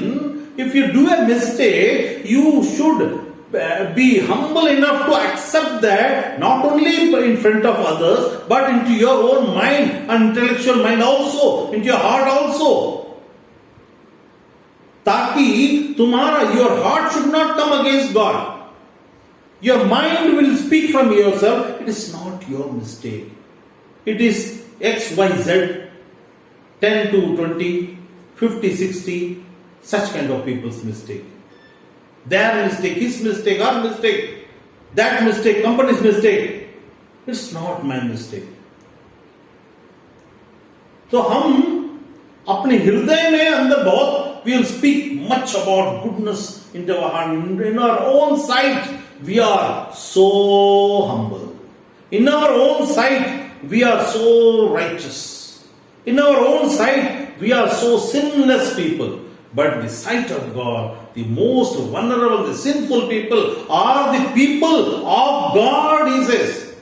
if you do a mistake, you should be humble enough to accept that, not only in front of others, but into your own mind and intellectual mind also, into your heart also. ताकि तुम्हारा, your heart should not come against God. Your mind will speak from yourself. It is not your mistake. It is X, Y, Z, 10 to 20, 50, 60, such kind of people's mistake. Their mistake, his mistake, our mistake, that mistake, company's mistake. It's not my mistake. तो हम अपने हृदय में अंदर बहुत, we will speak much about goodness into our heart, in our own sight. We are so humble. In our own sight, we are so righteous. In our own sight, we are so sinless people. But the sight of God, the most vulnerable, the sinful people are the people of God, he says.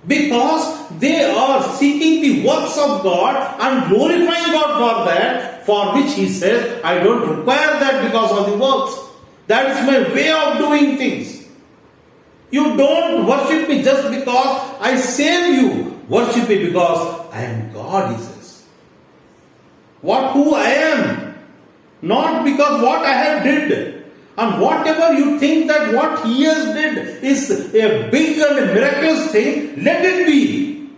Because they are seeking the works of God and glorifying God for that, for which he says, I don't require that because of the works. That is my way of doing things. You don't worship me just because I save you. Worship me because I am God, he says. Who I am. Not because what I have did. And whatever you think that what he has did is a big and a miraculous thing, let it be.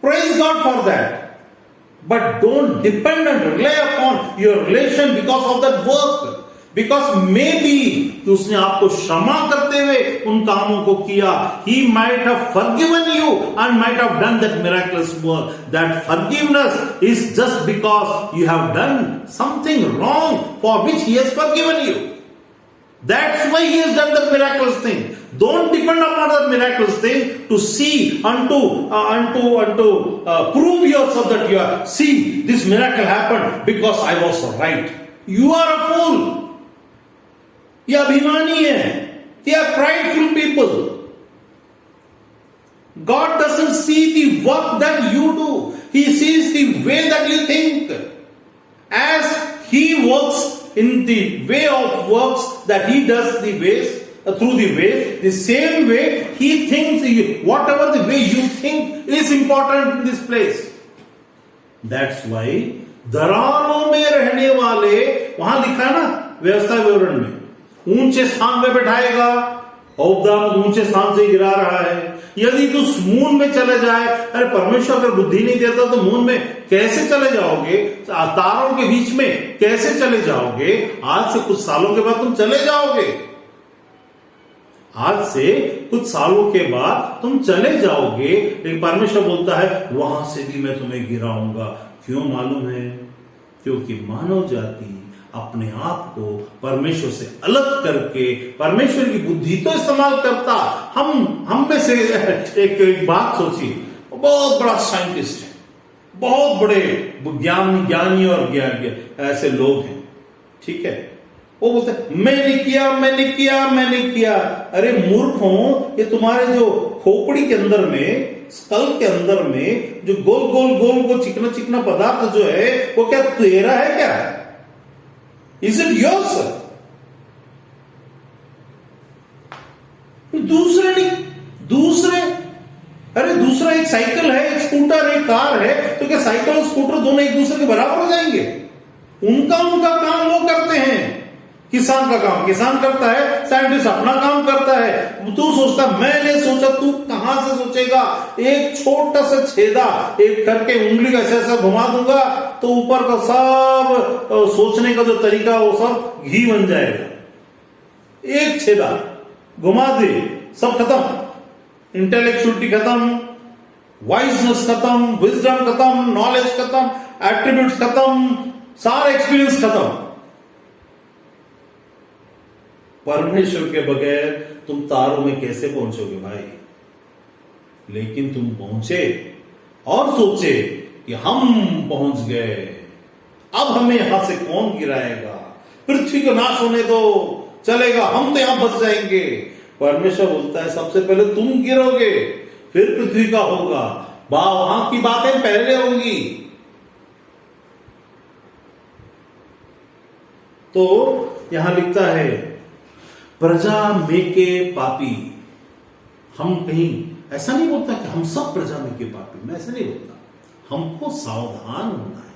Praise God for that. But don't depend and rely upon your relation because of that work. Because maybe उसने आपको क्षमा करते हुए उन कामों को किया. He might have forgiven you and might have done that miraculous work. That forgiveness is just because you have done something wrong for which he has forgiven you. That's why he has done the miraculous thing. Don't depend upon that miraculous thing to see and to prove yourself that you are. See, this miracle happened because I was right. You are a fool. ये अभिमानी है. They are prideful people. God doesn't see the work that you do. He sees the way that you think. As he works in the way of works that he does the ways, through the ways, the same way he thinks, whatever the way you think is important in this place. That's why दरारों में रहने वाले, वहां लिखा ना व्यवस्था विवरण में, ऊंचे स्थान में बैठाएगा, औपदान ऊंचे स्थान से गिरा रहा है. यदि तू मून में चले जाए, अरे परमेश्वर अगर बुद्धि नहीं देता तो मून में कैसे चले जाओगे? तारों के बीच में कैसे चले जाओगे? आज से कुछ सालों के बाद तुम चले जाओगे. आज से कुछ सालों के बाद तुम चले जाओगे. लेकिन परमेश्वर बोलता है वहां से भी मैं तुम्हें गिराऊंगा. क्यों मालूम है? क्योंकि मानव जाति अपने आप को परमेश्वर से अलग करके परमेश्वर की बुद्धि तो इस्तेमाल करता. हम में से एक बात सोचिए, बहुत बड़ा साइंटिस्ट है, बहुत बड़े ज्ञानी और ऐसे लोग हैं, ठीक है, वो बोलते मैंने किया. अरे मूर्खों, ये तुम्हारे जो खोपड़ी के अंदर में, स्कल के अंदर में जो गोल चिकना पदार्थ जो है, वो क्या तेरा है क्या? Is it yours? दूसरे नहीं, दूसरे, अरे दूसरा एक साइकिल है, एक स्कूटर, एक कार है, तो क्या साइकिल और स्कूटर दोनों एक दूसरे के बराबर हो जाएंगे? उनका काम वो करते हैं। किसान का काम किसान करता है, साइंटिस्ट अपना काम करता है। तू सोचता मैंने सोचा, तू कहां से सोचेगा? एक छोटा सा छेदा एक करके उंगली का ऐसा घुमा दूंगा तो ऊपर का सब सोचने का जो तरीका वो सब घी बन जाएगा। एक छेदा घुमा दे, सब खत्म। इंटेलेक्चुअलिटी खत्म, वाइजनेस खत्म, विजडम खत्म, नॉलेज खत्म, एट्रीब्यूट्स खत्म, सारा एक्सपीरियंस खत्म। परमेश्वर के बगैर तुम तारों में कैसे पहुंचोगे भाई? लेकिन तुम पहुंचे और सोचे कि हम पहुंच गए, अब हमें यहां से कौन गिराएगा? पृथ्वी को नाश होने दो, चलेगा, हम तो यहां बच जाएंगे। परमेश्वर बोलता है सबसे पहले तुम गिरोगे, फिर पृथ्वी का होगा। वहां की बातें पहले होंगी। तो यहां लिखता है प्रजा में के पापी। हम कहीं ऐसा नहीं बोलता कि हम सब प्रजा में के पापी, मैं ऐसा नहीं बोलता। हमको सावधान होना है।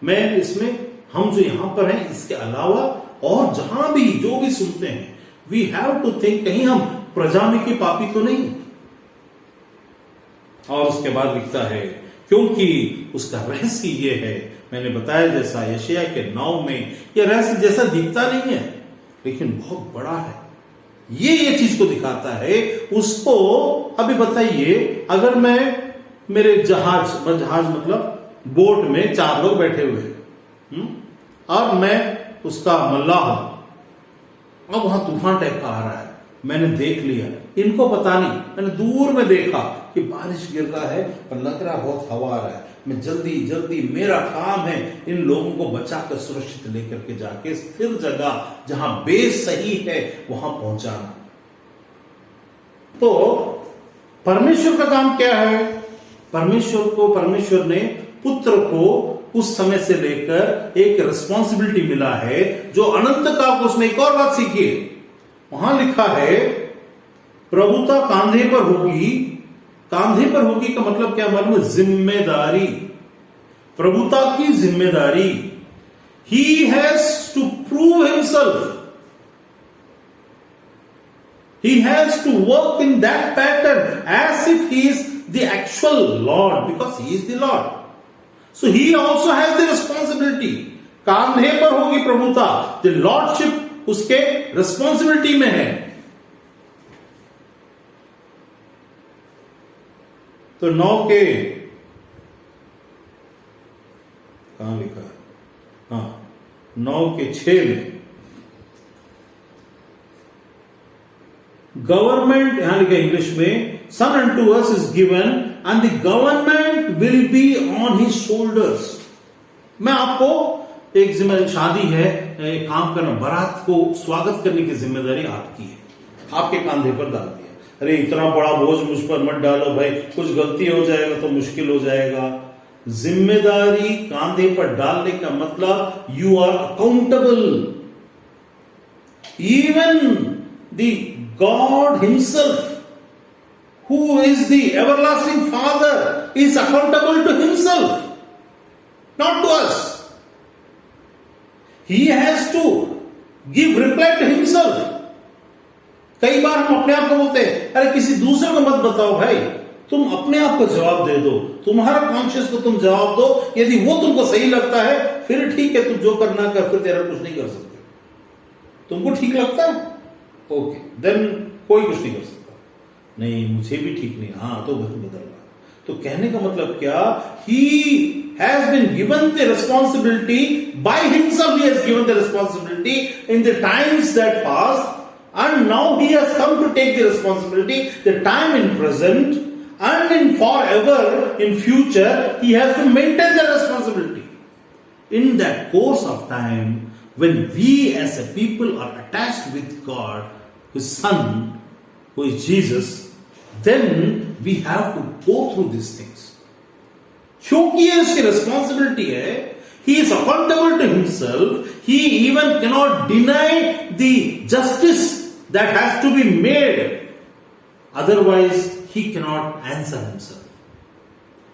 मैं इसमें हम जो यहां पर हैं इसके अलावा और जहां भी जो भी सुनते हैं, वी हैव टू थिंक कहीं हम प्रजा में के पापी तो नहीं। और उसके बाद लिखता है क्योंकि उसका रहस्य ये है, मैंने बताया जैसा यशायाह के 9 में, यह रहस्य जैसा दिखता नहीं है लेकिन बहुत बड़ा है। ये चीज को दिखाता है उसको। अभी बताइए, अगर मैं मेरे जहाज मतलब बोट में 4 लोग बैठे हुए हैं और मैं उसका मल्लाह हूं। अब वहां तूफान टाइप का आ रहा है, मैंने देख लिया, इनको पता नहीं, मैंने दूर में देखा कि बारिश गिर रहा है पर लग रहा बहुत हवा आ रहा है। मैं जल्दी मेरा काम है इन लोगों को बचाकर सुरक्षित लेकर के जाके स्थिर जगह जहां बेस सही है वहां पहुंचाना। तो परमेश्वर का काम क्या है? परमेश्वर ने पुत्र को उस समय से लेकर एक रिस्पॉन्सिबिलिटी मिला है जो अनंत काल को। उसने एक और बात सीखी है, वहां लिखा है प्रभुता कांधे पर होगी। कांधे पर होगी का मतलब क्या? मतलब जिम्मेदारी, प्रभुता की जिम्मेदारी। He has to prove himself, he has to work in that pattern as if he is the actual Lord, because he is the Lord. So he also has the responsibility. कांधे पर होगी प्रभुता, द लॉर्डशिप उसके रिस्पॉन्सिबिलिटी में है। तो 9 के कहां लिखा है? हाँ, 9 के 6 में गवर्नमेंट, यहां लिखा इंग्लिश में, son unto us is given and the government will be on his shoulders. मैं आपको एक जिम्मेदारी, शादी है, एक काम करना, बारात को स्वागत करने की जिम्मेदारी आपकी है, आपके कांधे पर डाल दिया। अरे इतना बड़ा बोझ मुझ पर मत डालो भाई, कुछ गलती हो जाएगा तो मुश्किल हो जाएगा। जिम्मेदारी कांधे पर डालने का मतलब you are accountable. Even the God himself who is the everlasting Father is accountable to himself, not to us. He has to give reply to himself. कई बार हम अपने आप को बोलते हैं अरे किसी दूसरे को मत बताओ भाई, तुम अपने आप को जवाब दे दो, तुम्हारा कॉन्शियस को तुम जवाब दो। यदि वो तुमको सही लगता है फिर ठीक है, तुम जो करना कर, फिर तेरा कुछ नहीं कर सकते। तुमको ठीक लगता है ओके, देन कोई कुछ नहीं कर सकता। नहीं मुझे भी ठीक नहीं, हाँ तो बदलना। तो कहने का मतलब क्या? He has been given the responsibility by himself. He has given the responsibility in the times that passed, and now he has come to take the responsibility. The time in present and in forever in future, he has to maintain the responsibility. In that course of time, when we as a people are attached with God, His Son, who is Jesus, then we have to go through these things. क्योंकि ये उसकी रिस्पॉन्सिबिलिटी है, he is accountable to himself. He even cannot deny the justice that has to be made. Otherwise, he cannot answer himself.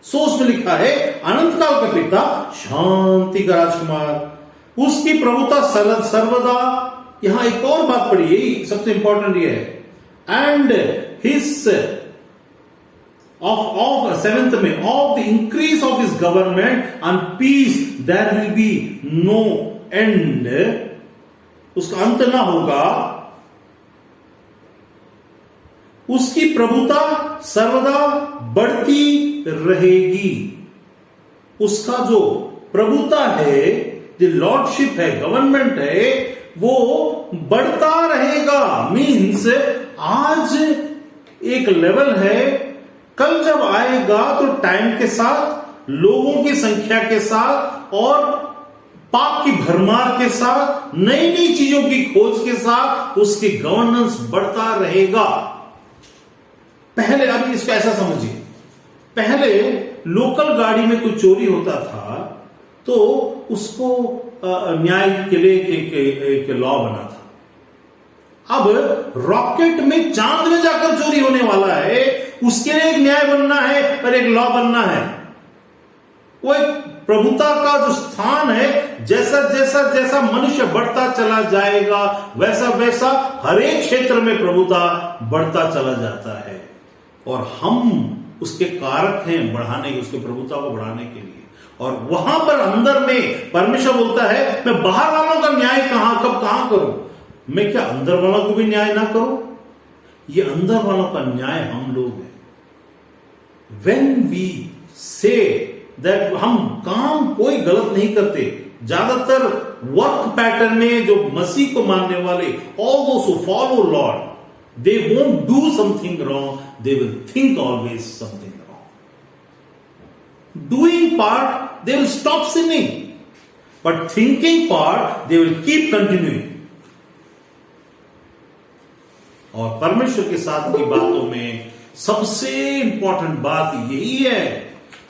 सो उसमें लिखा है, अनंत काल का पिता, शांति का राजकुमार, उसकी प्रभुता सर्वदा। यहां एक और बात पड़ी, यही सबसे इंपॉर्टेंट ये है, एंड हिज of seventh में, of the increase of his government and peace there will be no end. उसका अंत ना होगा। उसकी प्रभुता सर्वदा बढ़ती रहेगी। उसका जो प्रभुता है, जो लॉर्डशिप है, गवर्नमेंट है, वो बढ़ता रहेगा। मीन्स आज एक लेवल है, कल जब आएगा तो टाइम के साथ, लोगों की संख्या के साथ और पाप की भरमार के साथ, नई नई चीजों की खोज के साथ उसकी गवर्नेंस बढ़ता रहेगा। पहले, अब इसको ऐसा समझिए, पहले लोकल गाड़ी में कोई चोरी होता था तो उसको न्याय के लिए एक लॉ बना था। अब रॉकेट में, चांद में जाकर चोरी होने वाला है, उसके लिए एक न्याय बनना है और एक लॉ बनना है। वो एक प्रभुता का जो स्थान है, जैसा जैसा जैसा मनुष्य बढ़ता चला जाएगा वैसा वैसा हर एक क्षेत्र में प्रभुता बढ़ता चला जाता है, और हम उसके कारक हैं बढ़ाने के, उसके प्रभुता को बढ़ाने के लिए। और वहां पर अंदर में परमेश्वर बोलता है, मैं बाहर वालों का न्याय कब कहां करूं? मैं क्या अंदर वालों को भी न्याय ना करूं? ये अंदर वालों का न्याय हम लोग हैं। When we say that हम काम कोई गलत नहीं करते, ज्यादातर वर्क पैटर्न में जो मसीह को मानने वाले, all those who follow Lord, they won't do something wrong, they will think always something wrong. Doing part, they will stop sinning, but thinking part, they will keep continuing. और परमेश्वर के साथ की बातों में सबसे इंपॉर्टेंट बात यही है,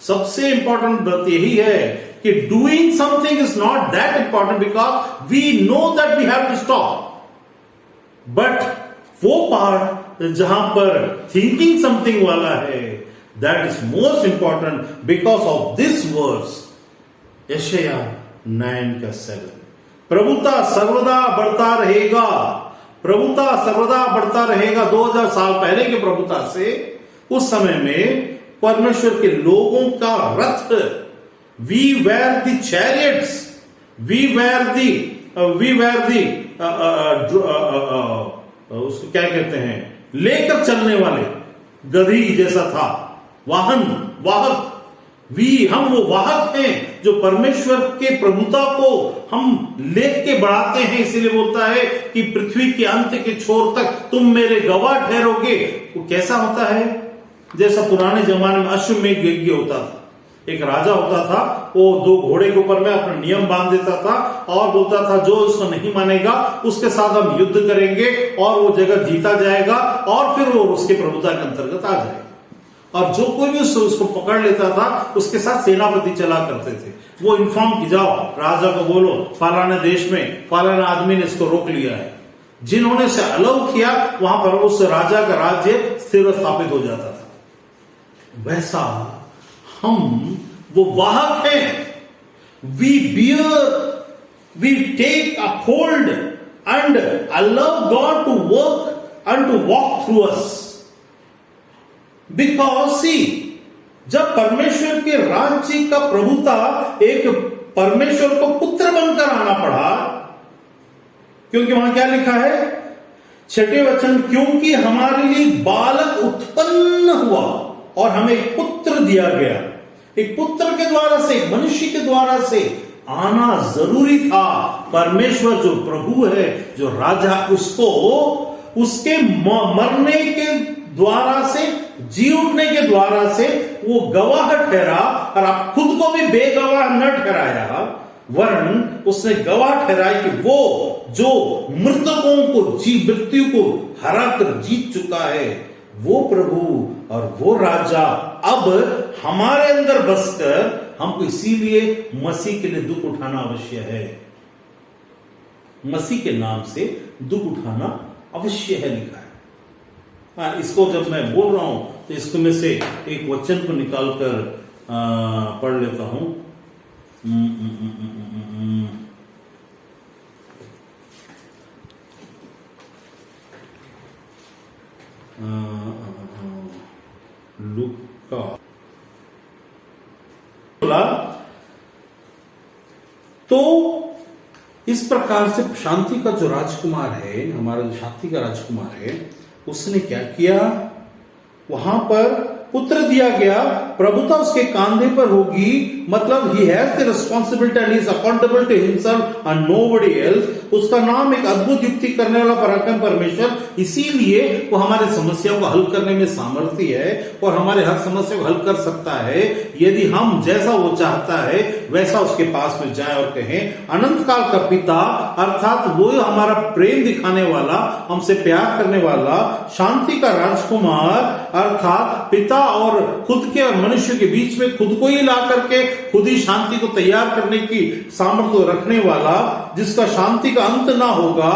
सबसे इंपॉर्टेंट बात यही है कि doing something is not that important because we know that we have to stop, but वो पार्ट जहां पर थिंकिंग समथिंग वाला है, that is most important because of this verse, यशायाह 9:7। प्रभुता सर्वदा बढ़ता रहेगा, प्रभुता सर्वदा बढ़ता रहेगा। 2000 साल पहले के प्रभुता से उस समय में परमेश्वर के लोगों का रथ, we were the chariots, we were the उसको क्या कहते हैं, लेकर चलने वाले गधी जैसा था, वाहक। हम वो वाहक हैं जो परमेश्वर के प्रभुता को हम लेके बढ़ाते हैं। इसीलिए बोलता है कि पृथ्वी के अंत के छोर तक तुम मेरे गवाह ठहरोगे। वो कैसा होता है? जैसा पुराने जमाने में अश्वमेध यज्ञ होता था, एक राजा होता था, वो 2 घोड़े के ऊपर में अपना नियम बांध देता था और बोलता था जो उसको नहीं मानेगा उसके साथ हम युद्ध करेंगे और वो जगह जीता जाएगा और फिर वो उसके प्रभुता के अंतर्गत आ जाएगा। और जो कोई भी उसको पकड़ लेता था उसके साथ सेनापति चला करते थे। वो इन्फॉर्म की जाओ, राजा को बोलो फलाने देश में फलाना आदमी ने इसको रोक लिया है। जिन्होंने से अलाउ किया वहां पर उस राजा का राज्य स्थिर स्थापित हो जाता था। वैसा हम वो वाहक हैं, we bear, we take a hold and allow God to work and to walk through us. Because see, जब परमेश्वर के राज्य का प्रभुता एक परमेश्वर को पुत्र बनकर आना पड़ा, क्योंकि वहां क्या लिखा है 6वें वचन, क्योंकि हमारे लिए बालक उत्पन्न हुआ और हमें एक पुत्र दिया गया। एक पुत्र के द्वारा से, एक मनुष्य के द्वारा से आना जरूरी था। परमेश्वर जो प्रभु है, जो राजा, उसको उसके मरने के द्वारा से, जी उठने के द्वारा से वो गवाह ठहरा, और आप खुद को भी बेगवाह न ठहराया, वरन उसने गवाह ठहराया कि वो जो मृतकों को मृत्यु को हरा कर जीत चुका है, वो प्रभु और वो राजा अब हमारे अंदर बसकर हमको इसीलिए मसीह के लिए दुख उठाना अवश्य है। मसीह के नाम से दुख उठाना अवश्य है लिखा है। हाँ, इसको जब मैं बोल रहा हूं तो इसको में से एक वचन को निकालकर पढ़ लेता हूं। लूका तो इस प्रकार से शांति का जो राजकुमार है, हमारा जो शांति का राजकुमार है, उसने क्या किया, वहां पर पुत्र दिया गया, प्रभुता उसके कांधे पर होगी, मतलब he has the responsibility and is accountable to himself and nobody else. उसका नाम एक अद्भुत युक्ति करने वाला पराक्रम परमेश्वर, इसीलिए वो हमारे समस्याओं को हल करने में सामर्थ्य है और हमारे हर समस्या को हल कर सकता है यदि हम जैसा वो चाहता है वैसा उसके पास में जाए और कहें। अनंत काल का पिता अर्थात वो हमारा प्रेम दिखाने वाला, हमसे प्यार करने वाला, शांति का राजकुमार अर्थात पिता और खुद के और मनुष्य के बीच में खुद को ही ला करके खुद ही शांति को तैयार करने की सामर्थ्य रखने वाला, जिसका शांति का अंत ना होगा,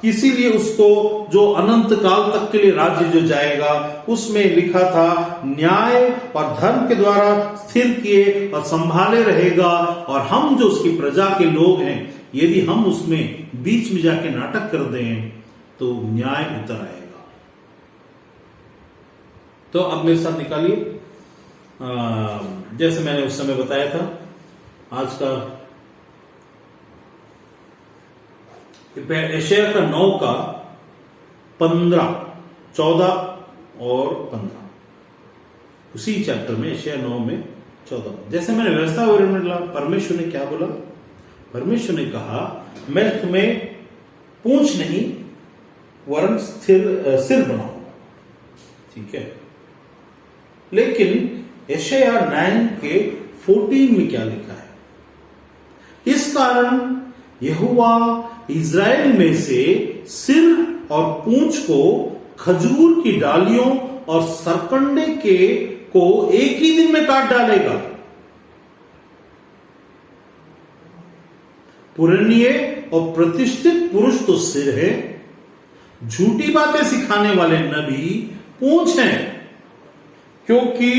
इसीलिए उसको जो अनंत काल तक के लिए राज्य जो जाएगा उसमें लिखा था न्याय और धर्म के द्वारा स्थिर किए और संभाले रहेगा। और हम जो उसकी प्रजा के लोग हैं, यदि हम उसमें बीच में जाके नाटक कर दें तो न्याय उतर आएगा। तो अब मेरे साथ निकालिए, जैसे मैंने उस समय बताया था, आज का यशायाह का 9 का 15, 14 और 15, उसी चैप्टर में यशायाह 9 में 14। जैसे मैंने व्यवस्था में परमेश्वर ने क्या बोला, परमेश्वर ने कहा मैं तुम्हें पूंछ नहीं वरन सिर बनाऊंगा, ठीक है। लेकिन यशायाह 9 के 14 में क्या लिखा है, इस कारण यहोवा इज़राइल में से सिर और पूंछ को खजूर की डालियों और सरकंडे को एक ही दिन में काट डालेगा। पुरानिये और प्रतिष्ठित पुरुष तो सिर है, झूठी बातें सिखाने वाले नबी पूंछ हैं, क्योंकि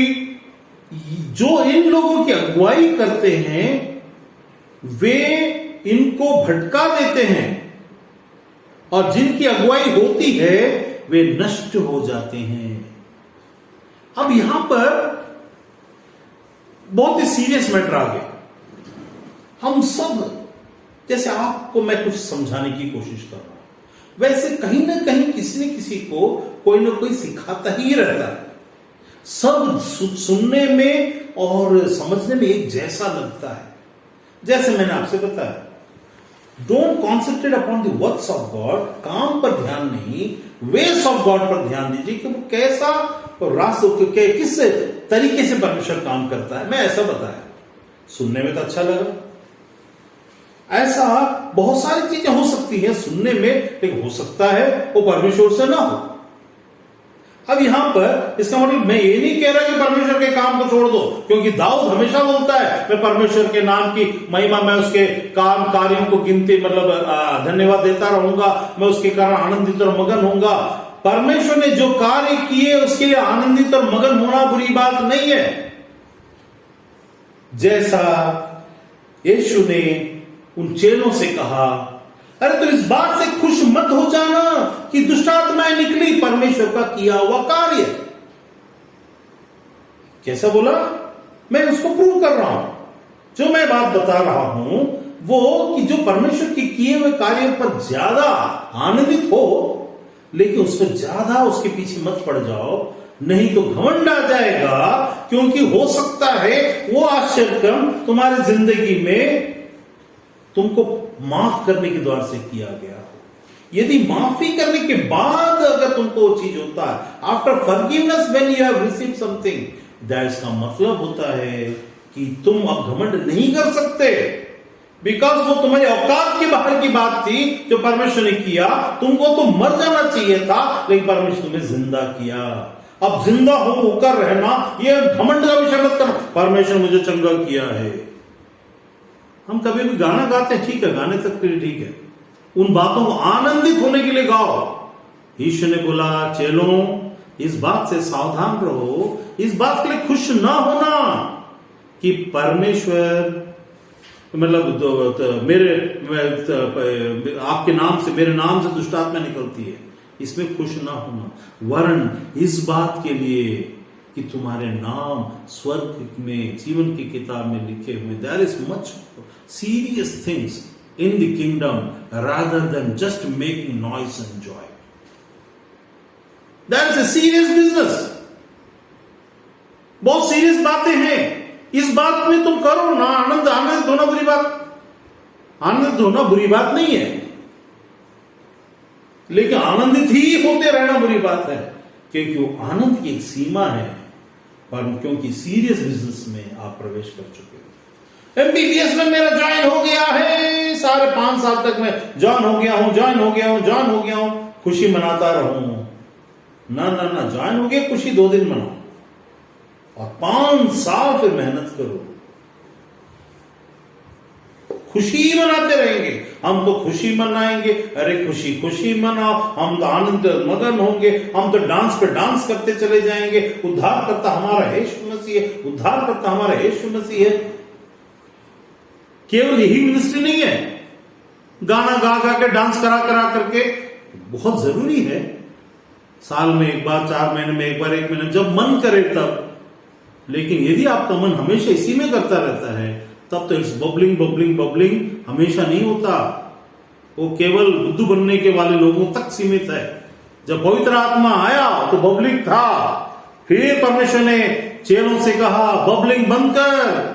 जो इन लोगों की अगुवाई करते हैं वे इनको भटका देते हैं और जिनकी अगुवाई होती है वे नष्ट हो जाते हैं। अब यहां पर बहुत ही सीरियस मैटर आ गया। हम सब, जैसे आपको मैं कुछ समझाने की कोशिश कर रहा हूं, वैसे कहीं ना कहीं किसी न किसी को कोई ना कोई सिखाता ही रहता है। सब सुनने में और समझने में एक जैसा लगता है। जैसे मैंने आपसे बताया, don't concentrate upon the words of God, काम पर ध्यान नहीं, वेस ऑफ गॉड पर ध्यान दीजिए कि वो कैसा रास्ते किस तरीके से परमेश्वर काम करता है। मैं ऐसा बताया, सुनने में तो अच्छा लगा, ऐसा बहुत सारी चीजें हो सकती हैं सुनने में, लेकिन हो सकता है वो परमेश्वर से ना हो। अब यहां पर इसका मतलब मैं ये नहीं कह रहा कि परमेश्वर के काम को छोड़ दो, क्योंकि दाऊद हमेशा बोलता है मैं परमेश्वर के नाम की महिमा, मैं उसके काम कार्यों को गिनती मतलब धन्यवाद देता रहूंगा, मैं उसके कारण आनंदित और मगन होऊंगा। परमेश्वर ने जो कार्य किए उसके लिए आनंदित और मगन होना बुरी बात नहीं है। जैसा यीशु ने उन चेलों से कहा, अरे तो इस बात से खुश मत हो जाना कि दुष्ट आत्माएं निकली, परमेश्वर का किया हुआ कार्य। कैसा बोला, मैं उसको प्रूव कर रहा हूं। जो मैं बात बता रहा हूं वो कि जो परमेश्वर के किए हुए कार्यों पर ज्यादा आनंदित हो, लेकिन उसको ज्यादा उसके पीछे मत पड़ जाओ, नहीं तो घमंड आ जाएगा। क्योंकि हो सकता है वो आश्चर्यक्रम तुम्हारी जिंदगी में तुमको माफ करने के द्वार से किया गया। यदि माफी करने के बाद अगर तुमको वो चीज होता है, after forgiveness when you have received something, that इसका मतलब होता है कि तुम अब घमंड नहीं कर सकते, बिकॉज वो तुम्हारी औकात के बाहर की बात थी जो परमेश्वर ने किया। तुमको तो मर जाना चाहिए था, लेकिन परमेश्वर तुम्हें जिंदा किया। अब जिंदा होकर रहना, ये घमंड का विषय मत करना, परमेश्वर मुझे चंगा किया है। हम कभी भी गाना गाते हैं, ठीक है, गाने तक के लिए ठीक है, उन बातों को आनंदित होने के लिए गाओ। यीशु ने बोला, चेलों इस बात से सावधान रहो, इस बात के लिए खुश ना होना कि परमेश्वर मतलब आपके नाम से, मेरे नाम से दुष्ट आत्मा निकलती है, इसमें खुश ना होना, वरन इस बात के लिए कि तुम्हारे नाम स्वर्ग में जीवन की किताब में लिखे हुए। There is much serious things in the kingdom rather than just making noise and joy. There is a serious business, बहुत सीरियस बातें हैं। इस बात में तुम करो ना आनंद, आनंदित होना बुरी बात, आनंदित होना बुरी बात नहीं है, लेकिन आनंदित ही होते रहना बुरी बात है, क्योंकि वो आनंद की एक सीमा है, पर क्योंकि सीरियस बिजनेस में आप प्रवेश कर चुके हो। एमबीबीएस में मेरा ज्वाइन हो गया है, सारे 5 साल तक मैं ज्वाइन हो गया हूं, ज्वाइन हो गया हूं, ज्वाइन हो गया हूं, खुशी मनाता रहूं। ना ना ना, ज्वाइन हो गया, खुशी 2 दिन मनाओ और 5 साल फिर मेहनत करो, खुशी मनाते रहेंगे। हम तो खुशी मनाएंगे, अरे खुशी खुशी मनाओ, हम तो आनंद मगन होंगे, हम तो डांस पे डांस करते चले जाएंगे। उद्धार करता हमारा यीशु मसीह है, उद्धार करता हमारा यीशु मसीह है। केवल यही मिनिस्ट्री नहीं है, गाना गा गा के, डांस करा करा करके, बहुत जरूरी है। साल में एक बार, 4 महीने में एक बार, 1 महीने, जब मन करे तब। लेकिन यदि आपका मन हमेशा इसी में करता रहता है, तब तो इट्स बबलिंग बबलिंग बबलिंग, हमेशा नहीं होता। वो केवल बुद्धू बनने के वाले लोगों तक सीमित है। जब पवित्र आत्मा आया तो बबलिंग था, फिर परमेश्वर ने चेलों से कहा, बबलिंग बंद कर,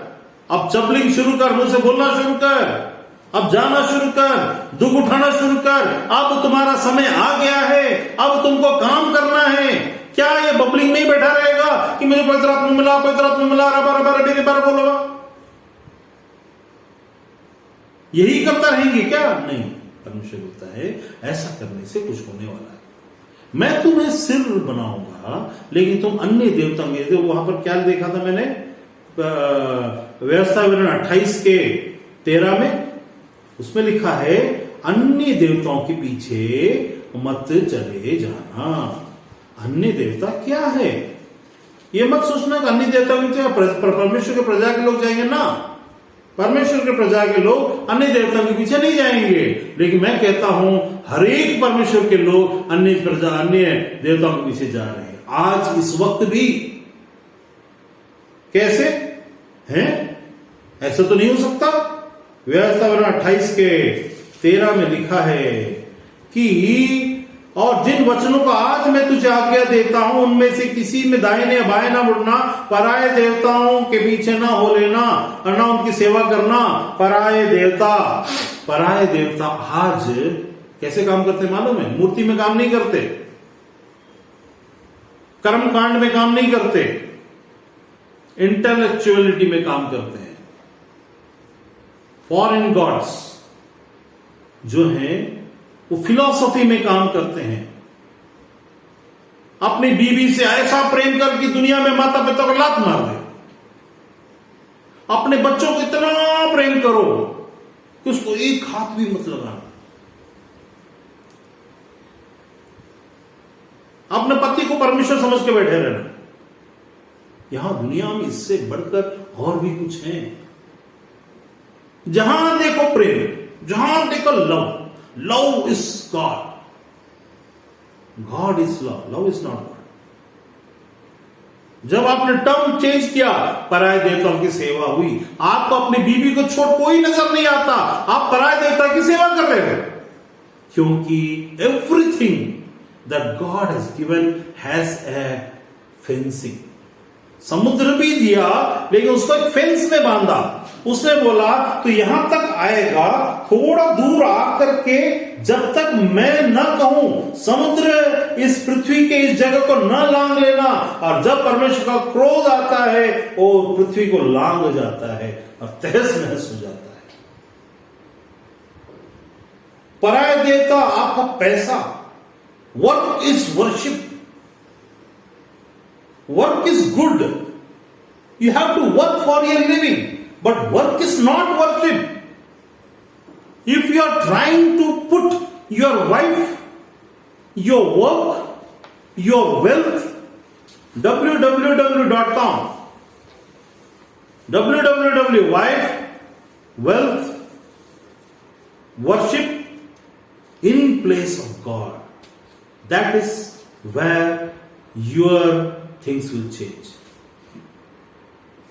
अब चबलिंग शुरू कर, मुंह से बोलना शुरू कर, अब जाना शुरू कर, दुख उठाना शुरू कर, अब तुम्हारा समय आ गया है, अब तुमको काम करना है। क्या ये बबलिंग नहीं बैठा रहेगा कि मुझे पवित्र आत्मा मिला, पवित्र आत्मा मिला, रबा रबा रबी रबा बोलो, यही करता रहेंगे क्या? नहीं, परमेश्वर बोलता है ऐसा करने से कुछ होने वाला है। मैं तुम्हें सिर बनाऊंगा, लेकिन तुम अन्य देवता में, तो वहां पर क्या देखा था मैंने, व्यवस्था विवरण 28 के 13 में, उसमें लिखा है अन्य देवताओं के पीछे मत चले जाना। अन्य देवता क्या है? ये मत सोचना कि अन्य देवता के पीछे परमेश्वर के प्रजा के लोग जाएंगे ना, परमेश्वर के प्रजा के लोग अन्य देवता के पीछे नहीं जाएंगे। लेकिन मैं कहता हूं हर एक परमेश्वर के लोग अन्य देवताओं के पीछे जा रहे हैं आज इस वक्त भी। कैसे हैं? ऐसा तो नहीं हो सकता। व्यवस्था विवरण 28 के 13 में लिखा है कि और जिन वचनों को आज मैं तुझे आज्ञा देता हूं, उनमें से किसी में दाहिने या बाएं ना मुड़ना, पराये देवताओं के पीछे ना हो लेना और ना उनकी सेवा करना। पराये देवता आज कैसे काम करते मालूम है? मूर्ति में काम नहीं करते, कर्म कांड में काम नहीं करते, इंटेलेक्चुअलिटी में काम करते हैं। फॉरेन गॉड्स जो हैं वो फिलॉसफी में काम करते हैं। अपनी बीवी से ऐसा प्रेम कर कि दुनिया में माता पिता को लात मार दे। अपने बच्चों को इतना प्रेम करो कि उसको एक हाथ भी मत लगाना। अपने पति को परमेश्वर समझ के बैठे रहना। यहां दुनिया में इससे बढ़कर और भी कुछ है। जहां देखो प्रेम, जहां देखो love. Love is God, God is love, love is not God. जब आपने टर्म चेंज किया, पराये देवताओं की सेवा हुई। आपको अपनी बीवी को छोड़ कोई नजर नहीं आता, आप पराये देवता की सेवा कर रहे हो, क्योंकि everything that God has given has a fencing. समुद्र भी दिया, लेकिन उसको एक फेंस में बांधा। उसने बोला तो यहां तक आएगा, थोड़ा दूर आकर के जब तक मैं न कहूं समुद्र इस पृथ्वी के इस जगह को न लांग लेना। और जब परमेश्वर का क्रोध आता है, वो पृथ्वी को लांग जाता है और तहस नहस हो जाता है। पराये देवता आपका पैसा, work is worship. Work is good. You have to work for your living. But work is not worship. If you are trying to put your wife, your work, your wealth, www.com, www.wife, wealth, worship in place of God, that is where your things will change.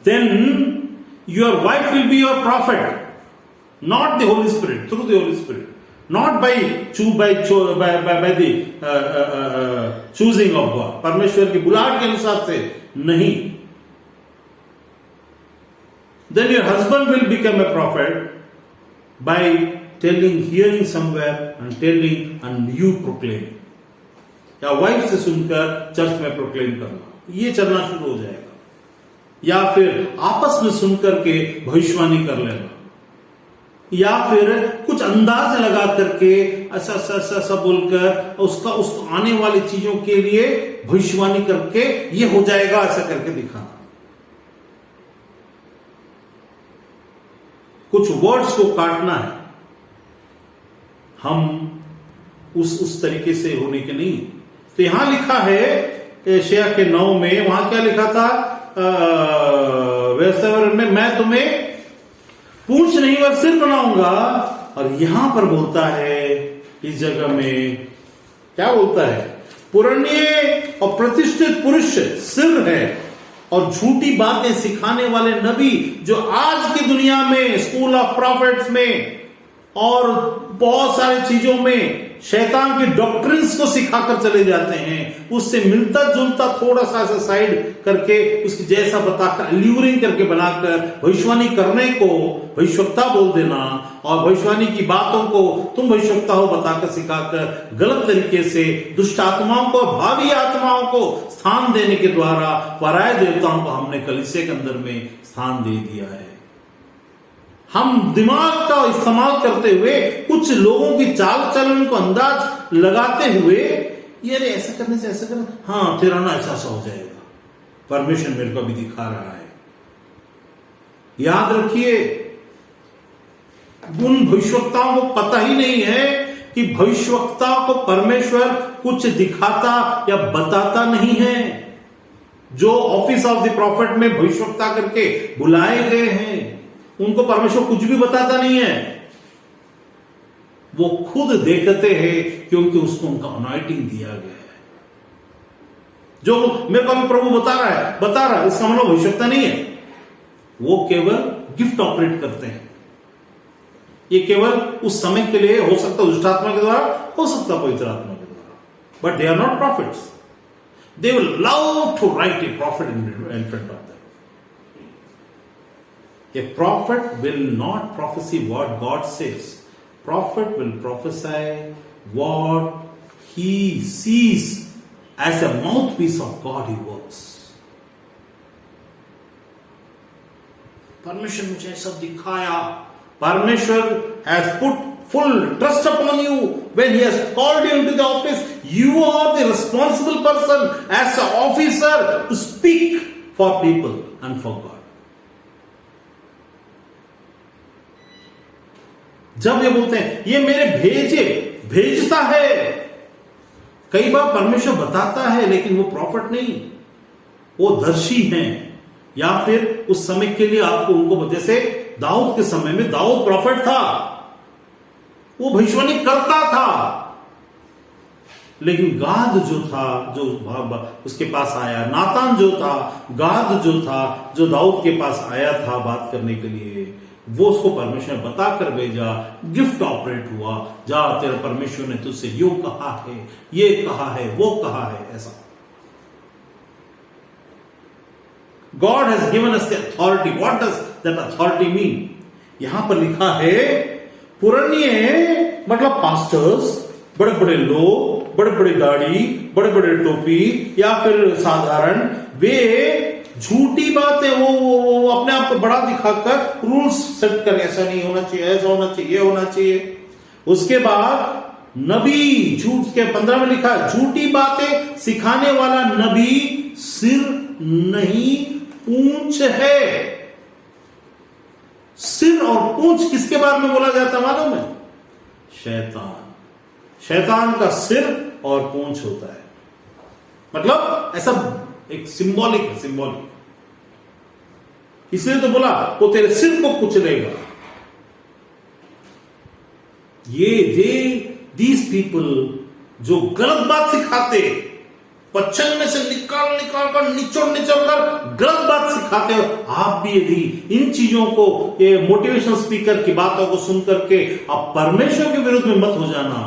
Then your wife will be your prophet, not the Holy Spirit, through the Holy Spirit, not by the choosing of God, परमेश्वर की बुलाहट के अनुसार से नहीं. Then your husband will become a prophet by hearing somewhere and telling and you proclaiming. या वाइफ से सुनकर चर्च में प्रोक्लेम करना, ये चलना शुरू हो जाएगा. या फिर आपस में सुनकर के भविष्यवाणी कर लेना, या फिर कुछ अंदाज लगा करके ऐसा बोलकर उसको आने वाली चीजों के लिए भविष्यवाणी करके ये हो जाएगा ऐसा करके दिखाना. कुछ वर्ड्स को काटना है. हम उस तरीके से होने के नहीं. तो यहां लिखा है एशिया के 9 में, वहां क्या लिखा था व्यवस्था में, मैं तुम्हें पूंछ नहीं और सिर बनाऊंगा. और यहां पर बोलता है इस जगह में क्या बोलता है, पुराने और प्रतिष्ठित पुरुष सिर है और झूठी बातें सिखाने वाले नबी जो आज की दुनिया में स्कूल ऑफ प्रॉफिट्स में और बहुत सारी चीजों में शैतान की डॉक्ट्रिन्स को सिखाकर चले जाते हैं, उससे मिलता जुलता थोड़ा सा साइड करके उसकी जैसा बताकर अल्यूरिंग करके बनाकर भविष्यवाणी करने को भविष्यवक्ता बोल देना और भविष्यवाणी की बातों को तुम भविष्यवक्ता हो बताकर सिखाकर गलत तरीके से दुष्ट आत्माओं को, भावी आत्माओं को स्थान देने के द्वारा पराये देवताओं को हमने कलीसिया के अंदर में स्थान दे दिया है. हम दिमाग का इस्तेमाल करते हुए कुछ लोगों की चाल चलन को अंदाज लगाते हुए ये ऐसा करने से ऐसा करना, हाँ तेरा ना ऐसा हो जाएगा, परमेश्वर मेरे को भी दिखा रहा है. याद रखिए, उन भविष्यवक्ताओं को पता ही नहीं है कि भविष्यवक्ता को परमेश्वर कुछ दिखाता या बताता नहीं है. जो ऑफिस ऑफ द प्रॉफिट में भविष्यवक्ता करके बुलाए गए हैं उनको परमेश्वर कुछ भी बताता नहीं है. वो खुद देखते हैं क्योंकि उसको उनका अनॉइंटिंग दिया गया है. जो मेरे को अभी प्रभु बता रहा है इसका मतलब भविष्यवक्ता नहीं है. वो केवल गिफ्ट ऑपरेट करते हैं. ये केवल उस समय के लिए हो सकता है, दुष्टात्मा के द्वारा हो सकता है, पवित्र आत्मा के द्वारा. But they are not prophets. They will love to write a prophet in front of them. A prophet will not prophesy what God says. Prophet will prophesy what he sees as a mouthpiece of God he works. परमेश्वर मुझे सब दिखाया. परमेश्वर has put full trust upon you when he has called you into the office. You are the responsible person as an officer to speak for people and for God. जब ये बोलते हैं ये मेरे भेजता है, कई बार परमेश्वर बताता है लेकिन वो प्रॉफिट नहीं, वो दर्शी हैं. या फिर उस समय के लिए आपको उनको, जैसे दाऊद के समय में दाऊद प्रॉफिट था, वो भविष्यवाणी करता था, लेकिन गाद जो था, जो उसके पास आया, नातान जो था, गाद जो था, जो दाऊद के पास आया था बात करने के लिए, वो उसको परमेश्वर ने बताकर भेजा. गिफ्ट ऑपरेट हुआ, जा तेरा परमेश्वर ने तुझसे यूं कहा है, ये कहा है, वो कहा है, ऐसा. God has given us the authority. What does that authority mean? यहां पर लिखा है पुराने मतलब पास्टर्स, बड़े बड़े लोग, बड़े बड़े दाढ़ी, बड़े बड़े टोपी या फिर साधारण, वे झूठी बातें वो अपने आप को बड़ा दिखाकर रूल्स सेट कर, ऐसा नहीं होना चाहिए, ऐसा होना चाहिए, ये होना चाहिए. उसके बाद नबी झूठ के 15 में लिखा, झूठी बातें सिखाने वाला नबी सिर नहीं पूंछ है। सिर और पूंछ किसके बारे में बोला जाता मालूम है? शैतान। शैतान का सिर और पूंछ होता है, मतलब ऐसा एक सिंबॉलिक है, सिंबॉलिक। इसलिए तो बोला वो तेरे सिर को कुचलेगा। दीज पीपल जो गलत बात सिखाते, बच्चन में से निकाल कर निचोड़ कर गलत बात सिखाते हो। आप भी यदि इन चीजों को, ये मोटिवेशनल स्पीकर की बातों को सुन करके आप परमेश्वर के विरुद्ध में मत हो जाना,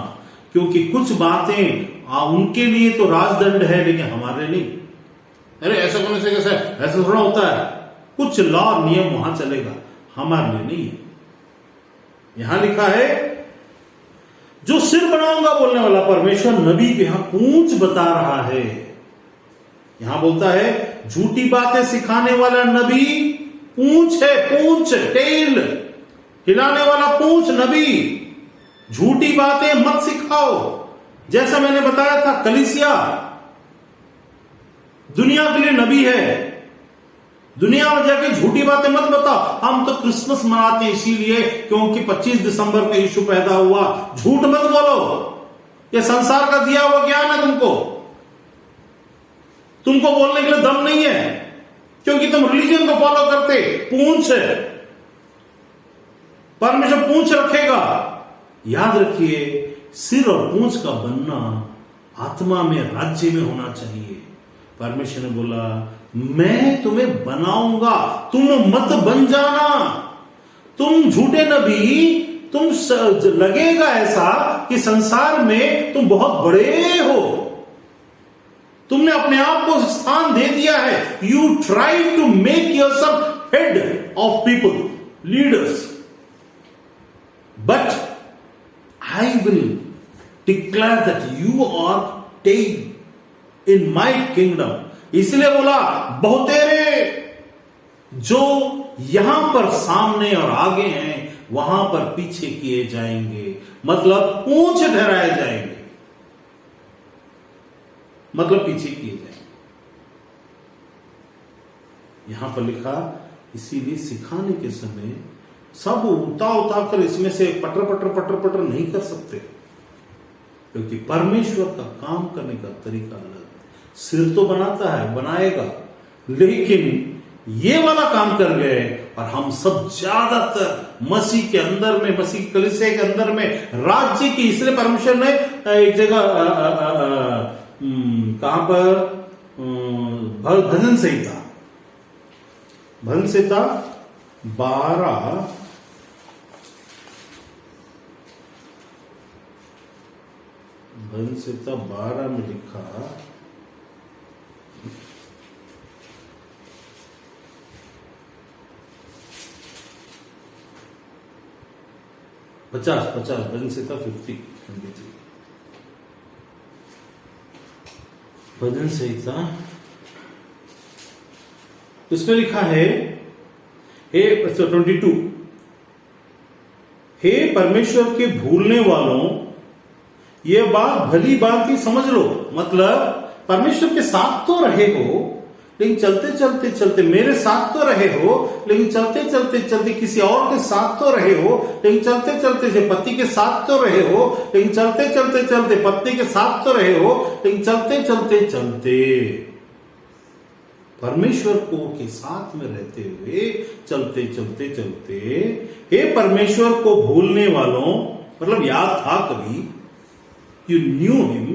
क्योंकि कुछ बातें उनके लिए तो राजदंड है, लेकिन हमारे नहीं। अरे ऐसा करने से कैसे, ऐसा थोड़ा होता है। कुछ लॉ नियम वहां चलेगा, हमारे लिए नहीं है। यहां लिखा है जो सिर बनाऊंगा बोलने वाला परमेश्वर नबी के यहां पूंछ बता रहा है। यहां बोलता है झूठी बातें सिखाने वाला नबी पूंछ है, पूंछ टेल, हिलाने वाला पूंछ नबी। झूठी बातें मत सिखाओ। जैसा मैंने बताया था, कलीसिया दुनिया के लिए नबी है। दुनिया में जाके झूठी बातें मत बताओ। हम तो क्रिसमस मनाते हैं इसीलिए क्योंकि 25 दिसंबर को यीशु पैदा हुआ। झूठ मत बोलो, ये संसार का दिया हुआ ज्ञान है तुमको बोलने के लिए दम नहीं है, क्योंकि तुम रिलीजन को फॉलो करते। पूंछ है, परमेश्वर पूंछ रखेगा। याद रखिए, सिर और पूंछ का बनना आत्मा में, राज्य में होना चाहिए। परमेश्वर ने बोला मैं तुम्हें बनाऊंगा, तुम मत बन जाना। तुम झूठे नबी, तुम लगेगा ऐसा कि संसार में तुम बहुत बड़े हो, तुमने अपने आप को स्थान दे दिया है। You try to make yourself head of people, leaders, but I will declare that you are tail in my kingdom. इसलिए बोला बहुतेरे जो यहां पर सामने और आगे हैं वहां पर पीछे किए जाएंगे, मतलब पूंछ ठहराए जाएंगे, मतलब पीछे किए जाएंगे। यहां पर लिखा, इसीलिए सिखाने के समय सब उता कर इसमें से पटर पटर नहीं कर सकते, क्योंकि परमेश्वर का काम करने का तरीका अलग है। सिर तो बनाता है, बनाएगा, लेकिन ये वाला काम कर गए और हम सब ज्यादातर मसीह के अंदर में, मसीह कलीसिया के अंदर में राज्य की, इसलिए परमेश्वर ने एक जगह कहां पर भजन संहिता 12 भजन संहिता 12 में लिखा, पचास भजन संहिता 50 भजन संहिता, इसमें लिखा है, हे 22, हे परमेश्वर के भूलने वालों, ये बात भली बात ही समझ लो। मतलब परमेश्वर के साथ तो रहे हो, लेकिन चलते मेरे साथ तो रहे हो, लेकिन चलते किसी और के साथ तो रहे हो, लेकिन चलते पति के साथ तो रहे हो, लेकिन चलते पत्नी के साथ तो रहे हो, लेकिन चलते परमेश्वर को के साथ में रहते हुए चलते हे परमेश्वर को भूलने वालों, मतलब याद था कभी, you knew him,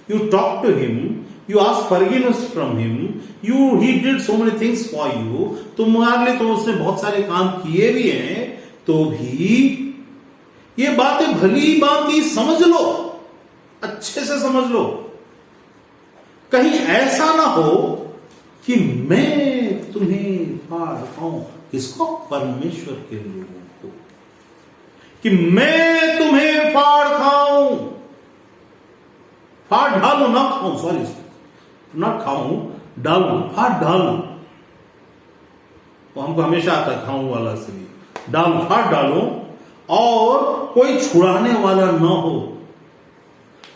you talked to him, you asked forgiveness from him, he did so many things for you, तुम्हारे लिए तो उसने बहुत सारे काम किए भी हैं, तो भी ये बातें भली बात समझ लो, अच्छे से समझ लो। कहीं ऐसा ना हो कि मैं तुम्हें फाड़ खाऊं, किसको? परमेश्वर के लोगों को, कि मैं तुम्हें फाड़ खाऊं, फाड़ ढालू ना खाऊं, सॉरी ना खाऊं, डालू, फाड़ ढालू, तो हमको हमेशा आता है खाऊं वाला, इसलिए डालू, फाड़ डालू, और कोई छुड़ाने वाला ना हो।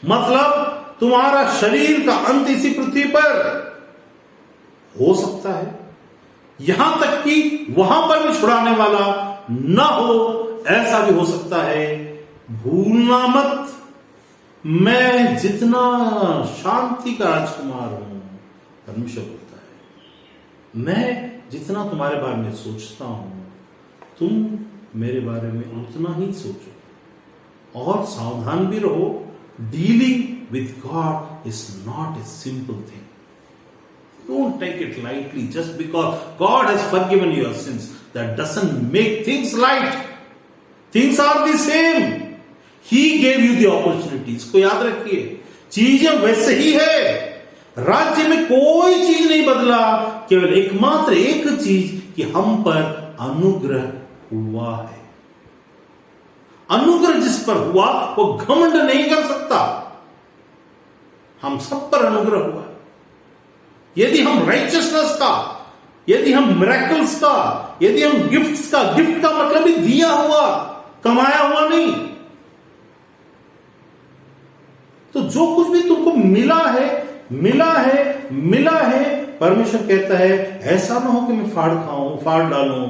मतलब तुम्हारा शरीर का अंत इसी पृथ्वी पर हो सकता है, यहां तक कि वहां पर भी छुड़ाने वाला ना हो, ऐसा भी हो सकता है। भूलना मत, मैं जितना शांति का राजकुमार हूं, परमेश्वर बोलता है, मैं जितना तुम्हारे बारे में सोचता हूं, तुम मेरे बारे में उतना ही सोचो। और सावधान भी रहो, dealing with God is not a simple thing. Don't take it lightly just because God has forgiven your sins. That doesn't make things light. Things are the same. He gave you the opportunities. को याद रखिए, चीजें वैसे ही है। राज्य में कोई चीज नहीं बदला, केवल एकमात्र एक चीज कि हम पर अनुग्रह हुआ है। अनुग्रह जिस पर हुआ वो घमंड नहीं कर सकता। हम सब पर अनुग्रह हुआ। यदि हम राइचियसनेस का, यदि हम मिरेकल्स का, यदि हम गिफ्ट्स का, गिफ्ट का मतलब ही दिया हुआ, कमाया हुआ नहीं, तो जो कुछ भी तुमको मिला है, परमेश्वर कहता है ऐसा ना हो कि मैं फाड़ डालूं।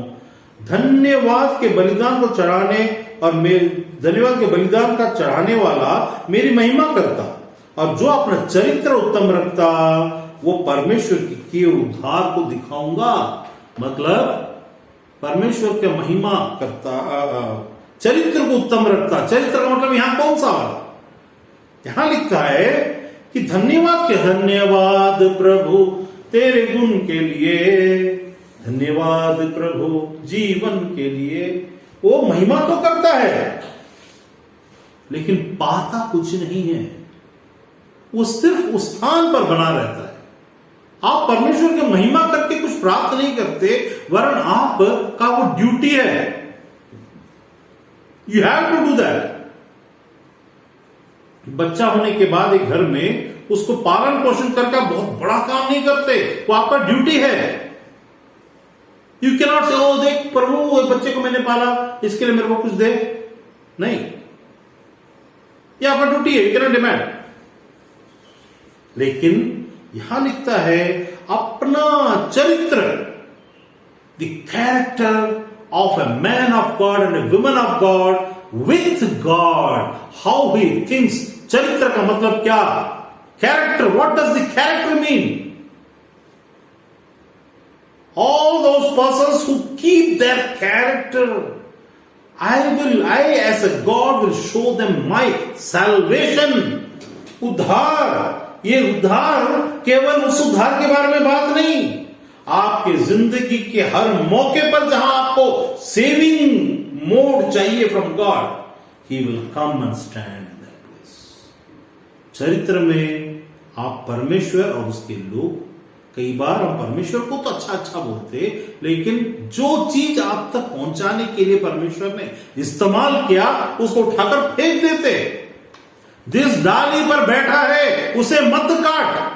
धन्यवाद के बलिदान को चढ़ाने और धन्यवाद के बलिदान का चढ़ाने वाला मेरी महिमा करता, और जो अपना चरित्र उत्तम रखता वो परमेश्वर के उद्धार को दिखाऊंगा। मतलब परमेश्वर के महिमा करता, चरित्र को उत्तम रखता। चरित्र का मतलब यहां कौन सा वाला? यहां लिखा है कि धन्यवाद प्रभु तेरे गुण के लिए, धन्यवाद प्रभु जीवन के लिए। वो महिमा तो करता है लेकिन पाता कुछ नहीं है, वो सिर्फ उस स्थान पर बना रहता है। आप परमेश्वर की महिमा करके कुछ प्राप्त नहीं करते, वरन आप का वो ड्यूटी है। You have to do that. बच्चा होने के बाद एक घर में उसको पालन पोषण करके बहुत बड़ा काम नहीं करते, वो आपका ड्यूटी है। यू कैन नॉट से ओ देख प्रभु बच्चे को मैंने पाला, इसके लिए मेरे को कुछ दे, नहीं, ये आपका ड्यूटी है, यू कैन नॉट डिमांड। लेकिन यहां लिखता है अपना चरित्र, the character of a man of God and a woman of God with God, how he thinks. चरित्र का मतलब क्या? Character. What does the character mean? All those persons who keep their character, I as a God will show them my salvation. उद्धार, ये उद्धार केवल उस उद्धार के बारे में बात नहीं, आपके जिंदगी के हर मौके पर जहां आपको सेविंग मोड चाहिए from God, he will come and stand in that place. चरित्र में आप परमेश्वर और उसके लोग, कई बार हम परमेश्वर को तो अच्छा बोलते, लेकिन जो चीज आप तक पहुंचाने के लिए परमेश्वर ने इस्तेमाल किया उसको उठाकर फेंक देते। जिस डाली पर बैठा है उसे मत काट।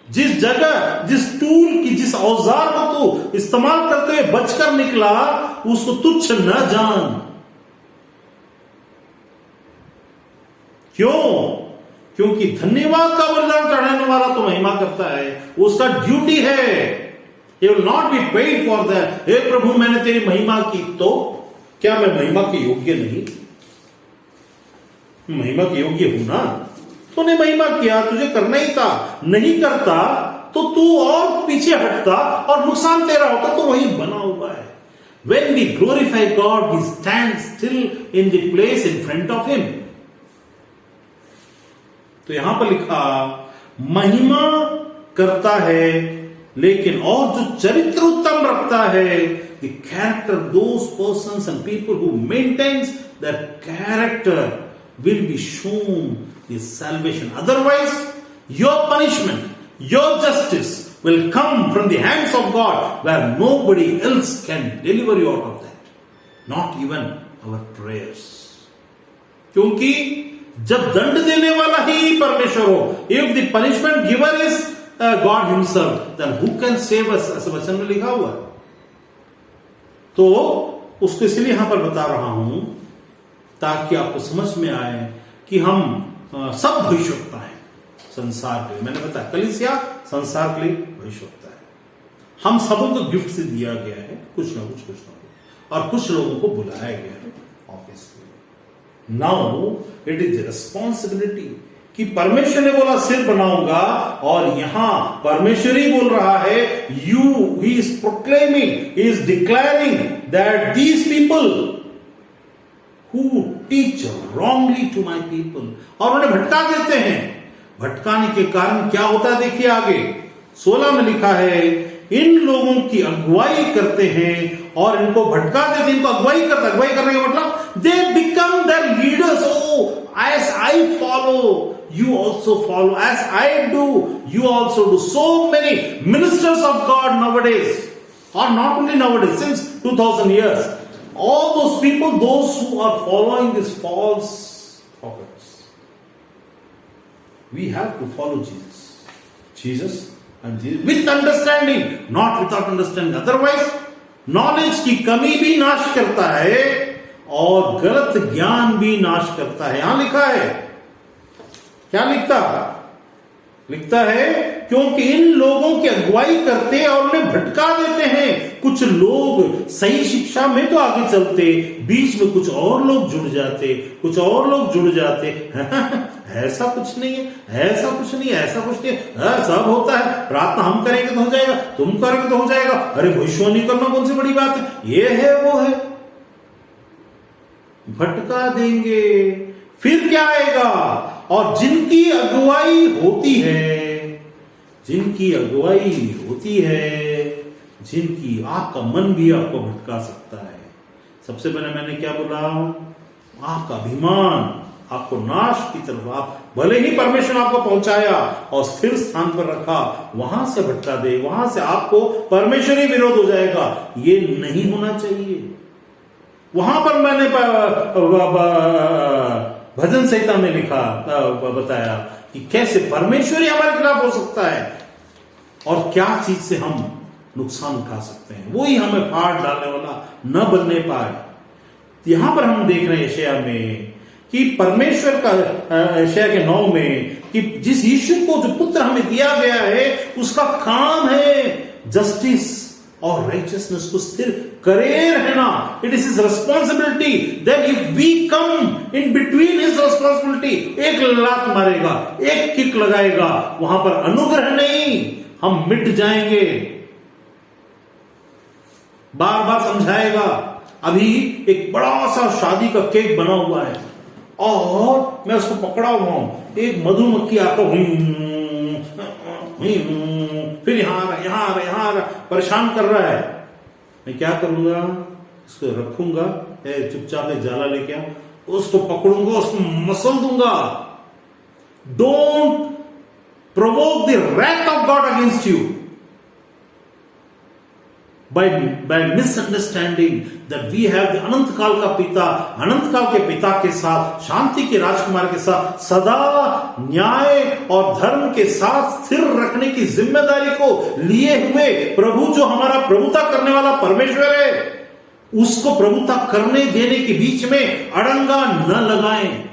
जिस जगह, जिस टूल की, जिस औजार को तू इस्तेमाल करते हुए बचकर निकला, उसको तुच्छ न जान। क्यों? क्योंकि धन्यवाद का बलिदान चढ़ाने वाला तो महिमा करता है, उसका ड्यूटी है। He will not be paid for that. हे प्रभु मैंने तेरी महिमा की, तो क्या मैं महिमा के योग्य नहीं? महिमा के योग्य हूं ना। तूने महिमा किया, तुझे करना ही था, नहीं करता तो तू और पीछे हटता और नुकसान तेरा होता। तो वही बना हुआ है। When we glorify God, we stand still in the place in front of Him. तो यहां पर लिखा महिमा करता है, लेकिन और जो चरित्र उत्तम रखता है, the character, those persons and people who maintains that character will be shown his salvation. Otherwise your punishment, your justice will come from the hands of God, where nobody else can deliver you out of that, not even our prayers. क्योंकि जब दंड देने वाला ही परमेश्वर हो, if the punishment giver is God himself, then who can save us? ऐसा वचन में लिखा हुआ है। तो उसको इसलिए यहां पर बता रहा हूं ताकि आपको समझ में आए कि हम सब भविष्यवक्ता हैं संसार के लिए। मैंने बताया कलीसिया संसार के लिए भविष्यवक्ता है। हम सबों को गिफ्ट से दिया गया है, कुछ ना कुछ और कुछ लोगों को बुलाया गया है obviously. Now it is responsibility कि परमेश्वर ने बोला सिर बनाऊंगा, और यहां परमेश्वर ही बोल रहा है he is proclaiming, he is declaring that these people who teach wrongly to my people, और उन्हें भटका देते हैं। भटकाने के कारण क्या होता है देखिए आगे 16 में लिखा है, इन लोगों की अगुवाई करते हैं और इनको भटका देते, इनको अगुवाई करने का मतलब they become the leaders. Oh as I follow you also follow, as I do you also do. So many ministers of God nowadays, or not only nowadays, since 2000 years, all those people, those who are following these false prophets, we have to follow Jesus and Jesus with understanding, not without understanding. Otherwise knowledge की कमी भी नाश करता है और गलत ज्ञान भी नाश करता है। यहां लिखा है, क्या लिखता है क्योंकि इन लोगों की अगुवाई करते और उन्हें भटका देते हैं। कुछ लोग सही शिक्षा में तो आगे चलते, बीच में कुछ और लोग जुड़ जाते ऐसा कुछ नहीं है, सब होता है। प्रार्थना हम करेंगे तो हो जाएगा, तुम करोगे तो हो जाएगा। अरे भविष्यवाणी करना कौन सी बड़ी बात है, ये है वो है। भटका देंगे, फिर क्या आएगा? और जिनकी अगुवाई होती है, जिनकी आपका मन भी आपको भटका सकता है। सबसे पहले मैंने क्या बोला, आपका अभिमान आपको नाश की तरफ, आप भले ही परमेश्वर आपको पहुंचाया और स्थिर स्थान पर रखा, वहां से भटका दे, वहां से आपको परमेश्वर ही विरोध हो जाएगा। ये नहीं होना चाहिए। वहां पर मैंने भजन संहिता में लिखा बताया कि कैसे परमेश्वर ही हमारे खिलाफ हो सकता है और क्या चीज से हम नुकसान उठा सकते हैं, वही हमें फाड़ डालने वाला न बनने पाए। यहां पर हम देख रहे हैं यशाया में कि परमेश्वर का, यशाया के 9 में, कि जिस यीशु को जो पुत्र हमें दिया गया है उसका काम है जस्टिस और राइचियसनेस को स्थिर करे रहना। It is his responsibility. Then if we come in between his responsibility, एक लात मारेगा, एक किक लगाएगा, वहां पर अनुग्रह नहीं, हम मिट जाएंगे। बार बार समझाएगा। अभी एक बड़ा सा शादी का केक बना हुआ है और मैं उसको पकड़ा हुआ हूं, एक मधुमक्खी आकर फिर यहां आ रहा, परेशान कर रहा है। मैं क्या करूंगा, इसको रखूंगा, चुपचाप एक जाला लेके आऊं, उसको पकड़ूंगा, उसको मसल दूंगा। Don't provoke the wrath of God against you by misunderstanding that we have the अनंत काल का पिता, अनंत काल के पिता के साथ, शांति के राजकुमार के साथ, सदा न्याय और धर्म के साथ स्थिर रखने की जिम्मेदारी को लिए हुए प्रभु, जो हमारा प्रभुता करने वाला परमेश्वर है, उसको प्रभुता करने देने के बीच में अड़ंगा न लगाएं।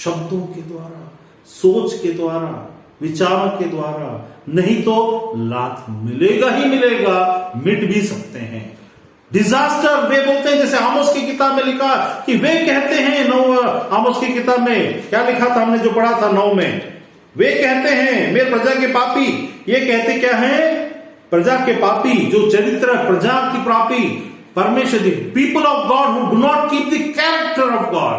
शब्दों के द्वारा, सोच के द्वारा, विचारों के द्वारा, नहीं तो लात मिलेगा ही मिलेगा, मिट भी सकते हैं। डिजास्टर वे बोलते हैं, जैसे आमोस की किताब में लिखा कि वे कहते हैं, आमोस की किताब में क्या लिखा था, हमने जो पढ़ा था 9 में, वे कहते हैं मेरे प्रजा के पापी। ये कहते क्या है? प्रजा के पापी, जो चरित्र प्रजा की पापी, परमेश्वर the people of God who do not keep the character of God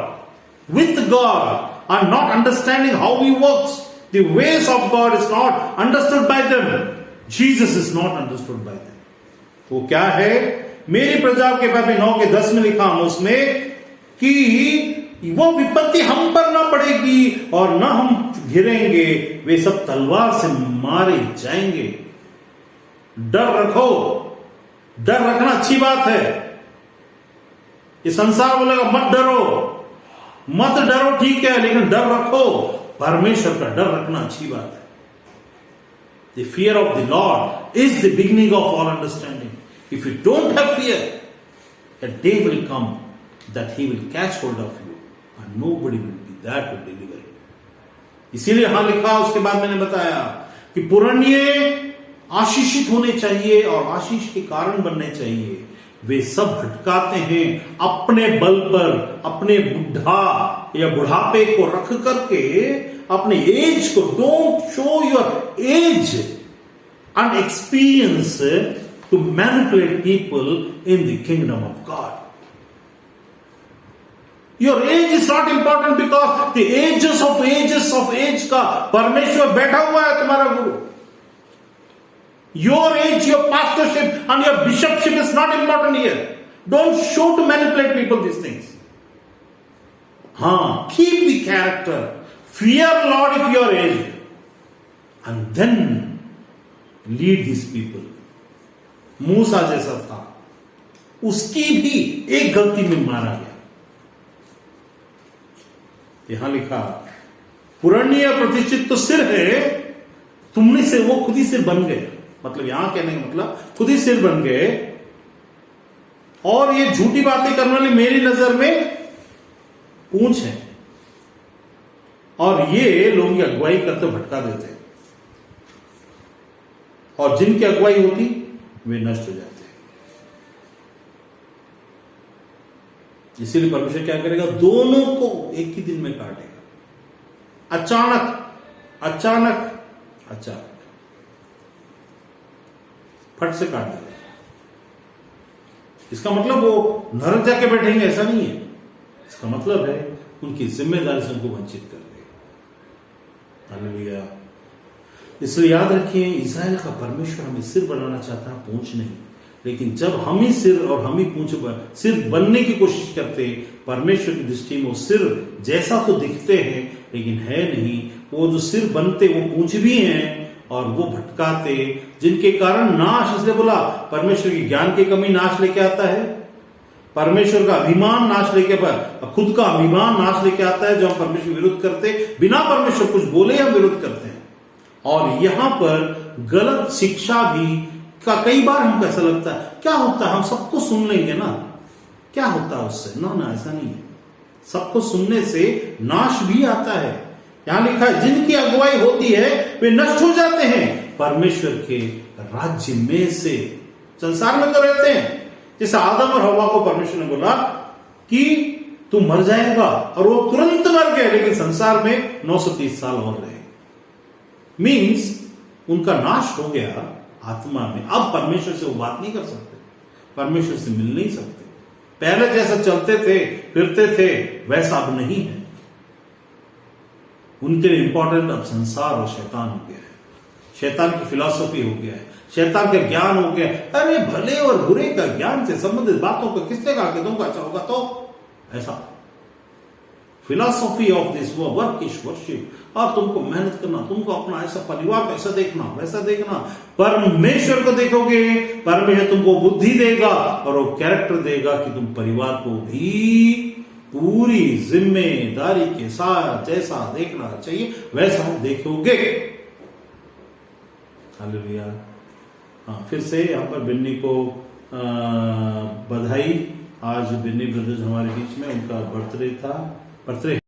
with God, are not understanding how he works. The ways of God is not understood by them. Jesus is not understood by them. वो क्या है? मेरी प्रजा के पापी 9 के 10 में लिखा हम उसमें कि वो विपत्ति हम पर ना पड़ेगी और ना हम घिरेंगे, वे सब तलवार से मारे जाएंगे। डर रखो, डर रखना अच्छी बात है। ये संसार बोलेगा मत डरो, ठीक है, लेकिन डर रखो। परमेश्वर का डर रखना अच्छी बात है। The fear of the Lord is the beginning of all understanding. If you don't have fear, a day will come that He will catch hold of you and nobody will be there to deliver it. इसीलिए यहां लिखा, उसके बाद मैंने बताया कि पुरनिये आशीषित होने चाहिए और आशीष के कारण बनने चाहिए। वे सब भटकाते हैं अपने बल पर, अपने बुढ़ा या बुढ़ापे को रख करके, अपने एज को। Don't show your age and experience to manipulate people in the kingdom of God. Your age is not important because the ages of age का परमेश्वर बैठा हुआ है तुम्हारा गुरु। Your age, your pastorship and your bishopship is not important here. Don't show to manipulate people these things. Keep the character. Fear Lord if you are aged. And then lead these people. मूसा जैसा था, उसकी भी एक गलती में मारा गया। यहां लिखा, पुरनिय प्रतिष्ठित तो सिर है, तुमने से वो खुद ही सिर बन गए। मतलब यहां कहने का मतलब खुद ही सिर बन गए, और ये झूठी बातें करने वाली मेरी नजर में पूंछ है, और ये लोगों की अगुवाई करते भटका देते, और जिनकी अगुवाई होती वे नष्ट हो जाते। इसीलिए परमेश्वर क्या करेगा, दोनों को एक ही दिन में काटेगा। अचानक फट से काट देगा। इसका मतलब वो नरक जाके बैठेंगे ऐसा नहीं है। इसका मतलब है उनकी जिम्मेदारी से उनको वंचित कर देगा। हालेलुया। इसलिए याद रखिए, इस्राएल का परमेश्वर हमें सिर बनाना चाहता है, पूंछ नहीं। लेकिन जब हम ही सिर और हम ही पूंछ सिर बनने की कोशिश करते, परमेश्वर की दृष्टि में वो सिर जैसा तो दिखते हैं लेकिन है नहीं। वो जो सिर बनते वो पूंछ भी हैं, और वो भटकाते, जिनके कारण नाश। इसलिए बोला परमेश्वर की ज्ञान की कमी नाश लेके आता है, परमेश्वर का अभिमान नाश लेके, खुद का अभिमान नाश लेके आता है। जब हम परमेश्वर विरुद्ध करते, बिना परमेश्वर कुछ बोले हम विरुद्ध करते हैं। और यहां पर गलत शिक्षा भी का कई बार हमको ऐसा लगता है, क्या होता है हम सबको सुन लेंगे ना, क्या होता है उससे? ना ऐसा नहीं है। सबको सुनने से नाश भी आता है। यहां लिखा है, जिनकी अगुवाई होती है वे नष्ट हो जाते हैं परमेश्वर के राज्य में से। संसार में तो रहते हैं, जैसे आदम और हवा को परमेश्वर ने बोला कि तू मर जाएगा, और वो तुरंत मर गए, लेकिन संसार में 930 साल और रहे। मीन्स उनका नाश हो गया आत्मा में। अब परमेश्वर से वो बात नहीं कर सकते, परमेश्वर से मिल नहीं सकते। पहले जैसा चलते थे फिरते थे वैसा अब नहीं है। उनके लिए इंपॉर्टेंट अब संसार और शैतान हो गया है। शैतान की फिलॉसफी हो गया है, शैतान का ज्ञान हो गया है। अरे भले और बुरे का ज्ञान से संबंधित बातों को किसने कहा कि तुमको अच्छा होगा, तो ऐसा philosophy of this work is worship. और तुमको मेहनत करना, तुमको अपना ऐसा परिवार को ऐसा देखना, वैसा देखना। परमेश्वर को देखोगे, परमेश्वर तुमको बुद्धि देगा और वो कैरेक्टर देगा कि तुम परिवार को भी पूरी जिम्मेदारी के साथ जैसा देखना चाहिए वैसा देखोगे। हालेलुया। फिर से यहां पर बिन्नी को बधाई। आज बिन्नी ब्रदर्स हमारे बीच में, उनका बर्थडे था।